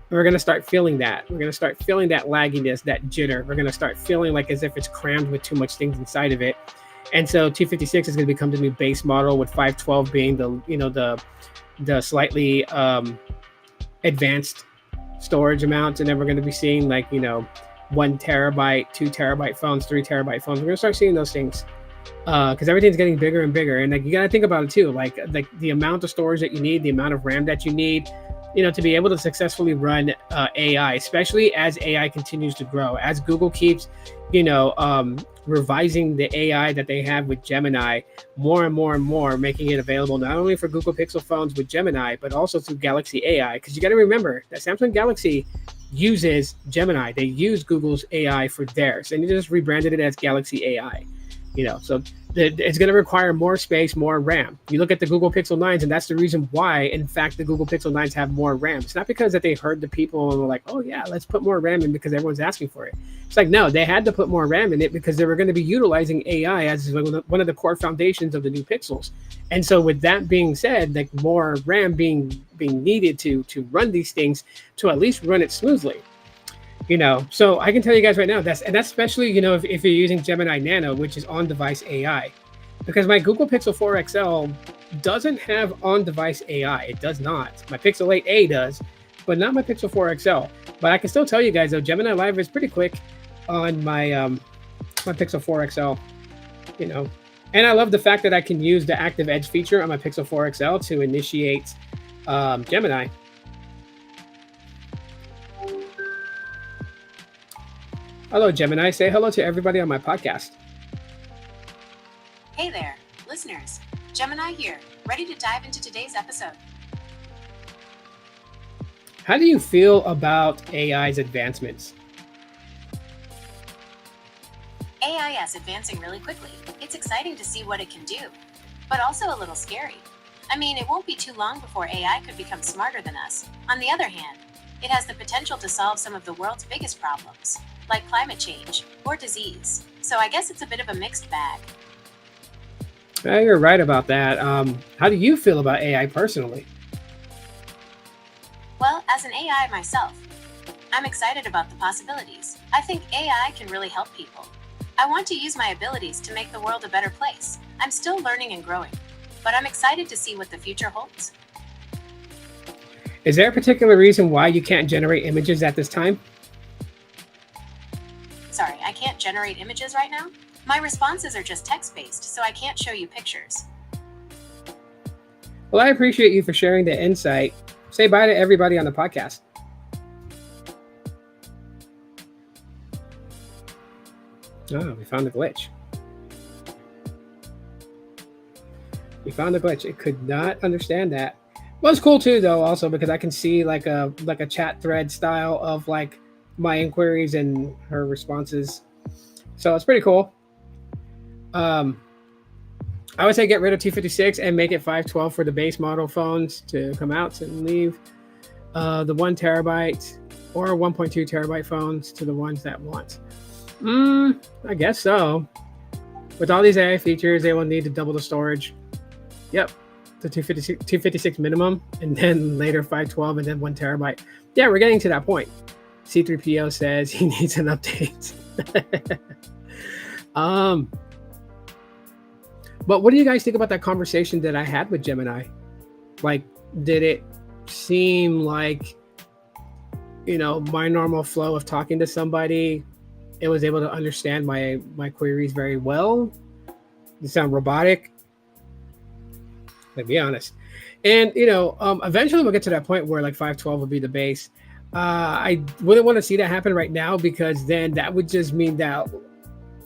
We're going to start feeling that. We're going to start feeling that lagginess, that jitter. We're going to start feeling like as if it's crammed with too much things inside of it. And so 256 is going to become the new base model, with 512 being the slightly advanced storage amounts. And then we're going to be seeing 1 terabyte, 2 terabyte phones, 3 terabyte phones. We're going to start seeing those things because everything's getting bigger and bigger. And you got to think about it too, like the amount of storage that you need, the amount of RAM that you need, to be able to successfully run AI, especially as AI continues to grow, as Google keeps, revising the AI that they have with Gemini more and more and more, making it available not only for Google Pixel phones with Gemini, but also through Galaxy AI. Because you got to remember that Samsung Galaxy uses Gemini. They use Google's AI for theirs, and they just rebranded it as Galaxy AI. So it's going to require more space, more RAM. You look at the Google Pixel 9s, and that's the reason why, in fact, the Google Pixel 9s have more RAM. It's not because that they heard the people and were like, oh yeah, let's put more RAM in because everyone's asking for it. It's like, no, they had to put more RAM in it because they were going to be utilizing AI as one of the core foundations of the new Pixels. And so with that being said, like more RAM being needed to run these things, to at least run it smoothly. So I can tell you guys right now, that's especially, if you're using Gemini Nano, which is on-device AI, because my Google Pixel 4 XL doesn't have on-device AI. It does not. My Pixel 8a does, but not my Pixel 4 XL. But I can still tell you guys, though, Gemini Live is pretty quick on my my Pixel 4 XL, And I love the fact that I can use the Active Edge feature on my Pixel 4 XL to initiate Gemini. Hello, Gemini. Say hello to everybody on my podcast. Hey there, listeners. Gemini here, ready to dive into today's episode. How do you feel about AI's advancements? AI is advancing really quickly. It's exciting to see what it can do, but also a little scary. I mean, it won't be too long before AI could become smarter than us. On the other hand, it has the potential to solve some of the world's biggest problems, like climate change or disease. So I guess it's a bit of a mixed bag. Yeah, you're right about that. How do you feel about AI personally? Well, as an AI myself, I'm excited about the possibilities. I think AI can really help people. I want to use my abilities to make the world a better place. I'm still learning and growing, but I'm excited to see what the future holds. Is there a particular reason why you can't generate images at this time? Sorry, I can't generate images right now. My responses are just text-based, so I can't show you pictures. Well, I appreciate you for sharing the insight. Say bye to everybody on the podcast. Oh, we found the glitch. It could not understand that. Well, it's cool too, though, also because I can see like a chat thread style of like my inquiries and her responses. So it's pretty cool. I would say get rid of 256 and make it 512 for the base model phones to come out and leave the 1 terabyte or 1.2 terabyte phones to the ones that want. I guess so. With all these AI features, they will need to double the storage. Yep, the 256 minimum, and then later 512 and then 1 terabyte. Yeah, we're getting to that point. C3PO says he needs an update. But what do you guys think about that conversation that I had with Gemini? Like, did it seem like, my normal flow of talking to somebody, it was able to understand my queries very well? It sound robotic? Like, be honest. And, eventually we'll get to that point where like 512 will be the base. I wouldn't want to see that happen right now, because then that would just mean that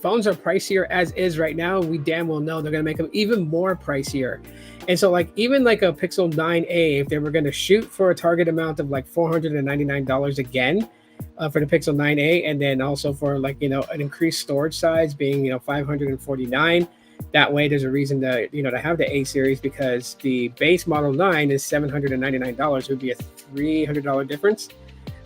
phones are pricier as is right now. We damn well know they're going to make them even more pricier. And so like even like a Pixel 9a, if they were going to shoot for a target amount of like $499 again for the Pixel 9a, and then also for like, an increased storage size being, 549. That way there's a reason to, to have the A series, because the base model 9 is $799. It would be a $300 difference.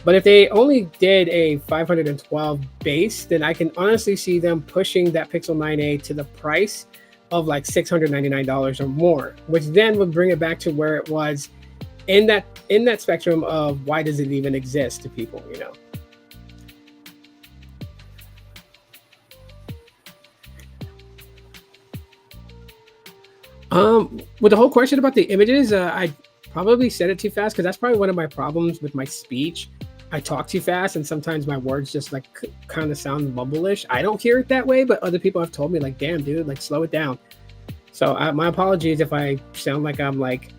But if they only did a 512 base, then I can honestly see them pushing that Pixel 9a to the price of like $699 or more, which then would bring it back to where it was in that spectrum of why does it even exist to people, With the whole question about the images, I probably said it too fast, because that's probably one of my problems with my speech. I talk too fast, and sometimes my words just like kind of sound mumble-ish. I don't hear it that way, but other people have told me like, damn, dude, like slow it down. So my apologies if I sound like I'm like,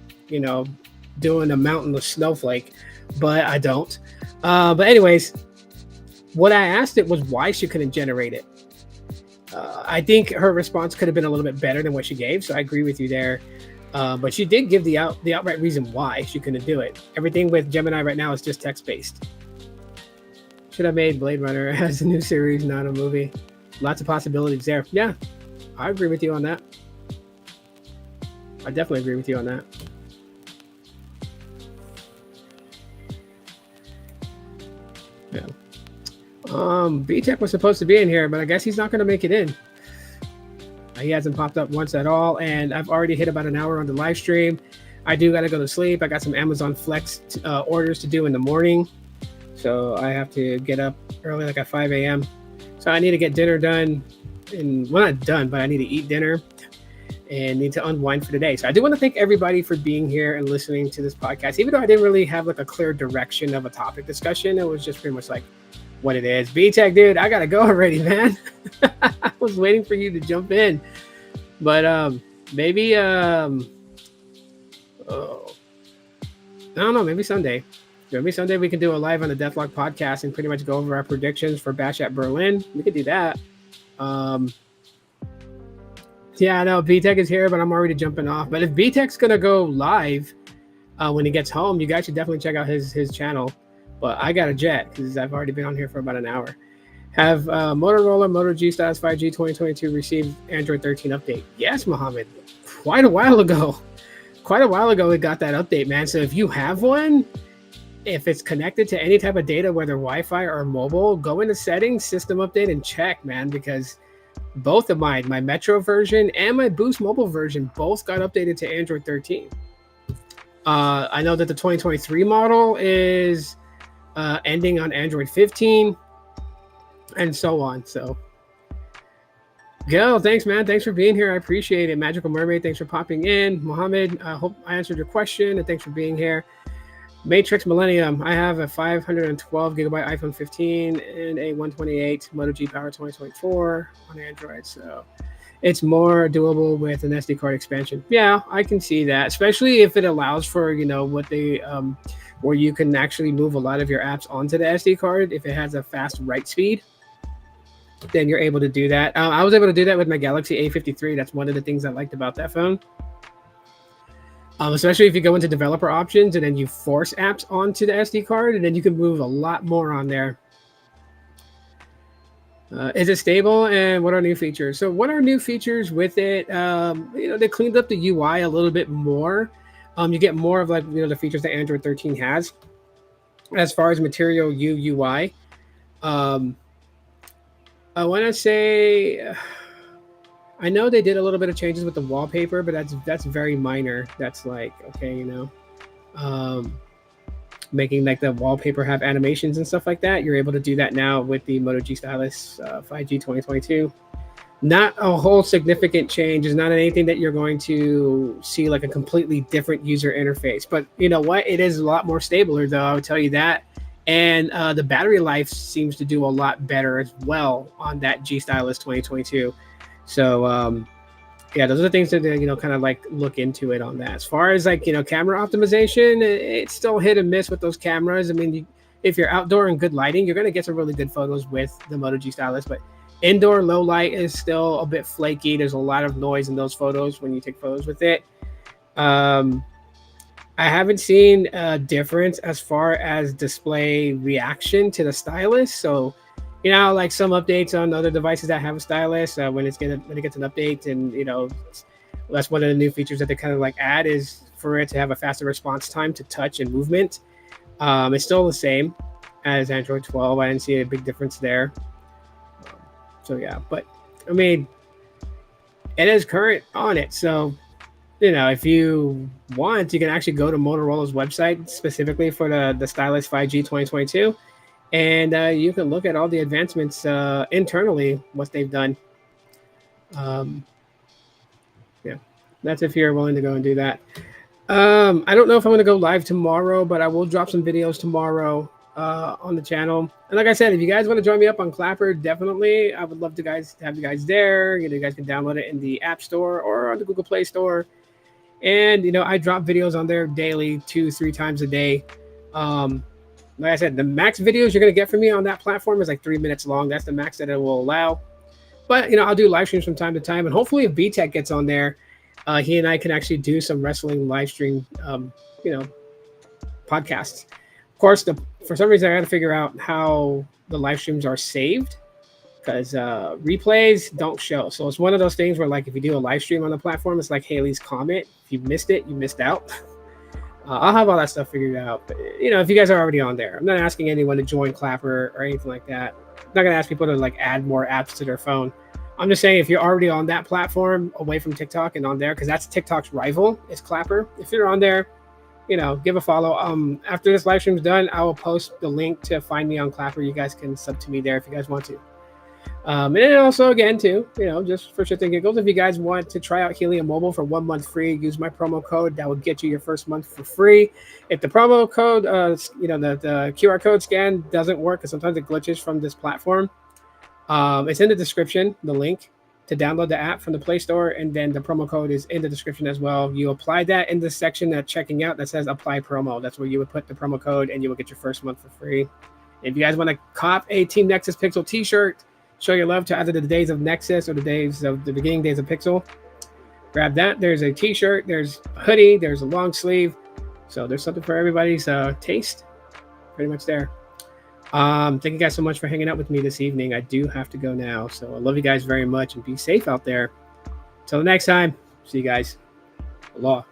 doing a mountainous snowflake, but I don't. But anyways, what I asked it was why she couldn't generate it. I think her response could have been a little bit better than what she gave, so I agree with you there. But she did give the outright reason why she couldn't do it. Everything with Gemini right now is just text-based. Should have made Blade Runner as a new series, not a movie. Lots of possibilities there. Yeah, I agree with you on that. I definitely agree with you on that. Yeah. B-Tech was supposed to be in here, but I guess he's not going to make it in. He hasn't popped up once at all, and I've already hit about an hour on the live stream. I do got to go to sleep. I got some Amazon Flex orders to do in the morning, so I have to get up early, like at 5 a.m. So I need to get dinner done, not done, but I need to eat dinner and need to unwind for the day. So I do want to thank everybody for being here and listening to this podcast, even though I didn't really have like a clear direction of a topic discussion. It was just pretty much like what it is. B-Tech, dude, I gotta go already, man. I was waiting for you to jump in, but maybe I don't know, maybe Sunday we can do a live on the Deathlock podcast and pretty much go over our predictions for Bash at Berlin. We could do that. Yeah, I know B-Tech is here, but I'm already jumping off. But if B-Tech's gonna go live when he gets home, you guys should definitely check out his channel. But I got a jet because I've already been on here for about an hour. Have Motorola Moto G Styles 5G 2022 received Android 13 update? Yes, Mohammed. Quite a while ago we got that update, man. So if you have one, if it's connected to any type of data, whether Wi-Fi or mobile, go into settings, system update, and check, man, because both of mine, my Metro version and my Boost Mobile version, both got updated to Android 13. I know that the 2023 model is ending on Android 15 and so on. So, Gil, thanks, man. Thanks for being here. I appreciate it. Magical Mermaid, thanks for popping in. Mohammed, I hope I answered your question, and thanks for being here. Matrix Millennium, I have a 512 gigabyte iPhone 15 and a 128 Moto G Power 2024 on Android. So it's more doable with an SD card expansion. Yeah, I can see that, especially if it allows for, what they, where you can actually move a lot of your apps onto the SD card. If it has a fast write speed, then you're able to do that. I was able to do that with my Galaxy A53. That's one of the things I liked about that phone. Especially if you go into developer options and then you force apps onto the SD card, and then you can move a lot more on there. Is it stable, and what are new features? So what are new features with it? They cleaned up the UI a little bit more. You get more of the features that Android 13 has. As far as Material UI, I want to say, I know they did a little bit of changes with the wallpaper, but that's very minor. That's making the wallpaper have animations and stuff like that. You're able to do that now with the Moto G Stylus 5G 2022. Not a whole significant change. It's not anything that you're going to see like a completely different user interface. But you know what? It is a lot more stabler, though. I would tell you that. And the battery life seems to do a lot better as well on that G Stylus 2022. So those are the things that kind of look into it on that. As far as camera optimization, it's still hit and miss with those cameras. I mean, if you're outdoor in good lighting, you're going to get some really good photos with the Moto G Stylus, but indoor low light is still a bit flaky. There's a lot of noise in those photos when you take photos with it. I haven't seen a difference as far as display reaction to the stylus. So some updates on other devices that have a stylus, when it gets an update, and that's one of the new features that they kind of add, is for it to have a faster response time to touch and movement. It's still the same as Android 12. I didn't see a big difference there. So yeah, but I mean, it is current on it. So if you want, you can actually go to Motorola's website specifically for the Stylus 5G 2022. And you can look at all the advancements internally, what they've done. That's if you're willing to go and do that. I don't know if I'm going to go live tomorrow, but I will drop some videos tomorrow on the channel. And like I said, if you guys want to join me up on Clapper, definitely. I would love to have you guys there. You guys can download it in the App Store or on the Google Play Store. And, I drop videos on there daily, 2-3 times a day. Like I said, the max videos you're going to get from me on that platform is 3 minutes long. That's the max that it will allow. But, I'll do live streams from time to time. And hopefully if B-Tech gets on there, he and I can actually do some wrestling live stream, podcasts. Of course, for some reason, I got to figure out how the live streams are saved, because replays don't show. So it's one of those things where, if you do a live stream on the platform, it's like Haley's Comet. If you missed it, you missed out. I'll have all that stuff figured out. But, if you guys are already on there, I'm not asking anyone to join Clapper or anything like that. I'm not going to ask people to add more apps to their phone. I'm just saying, if you're already on that platform away from TikTok and on there, because that's TikTok's rival, is Clapper. If you're on there, give a follow. After this live stream's done, I will post the link to find me on Clapper. You guys can sub to me there if you guys want to. And then also, again, too, just for shits and giggles, if you guys want to try out Helium Mobile for 1 month free, use my promo code. That will get you your first month for free. If the promo code, the QR code scan doesn't work, because sometimes it glitches from this platform, it's in the description, the link to download the app from the Play Store, and then the promo code is in the description as well. You apply that in the section that checking out that says apply promo. That's where you would put the promo code, and you will get your first month for free. If you guys want to cop a Team Nexus Pixel t-shirt, show your love to either the days of Nexus or the beginning days of Pixel, grab that. There's a t-shirt, there's a hoodie, there's a long sleeve. So there's something for everybody's taste. Pretty much there. Thank you guys so much for hanging out with me this evening. I do have to go now. So I love you guys very much, and be safe out there. Till the next time. See you guys. Aloha.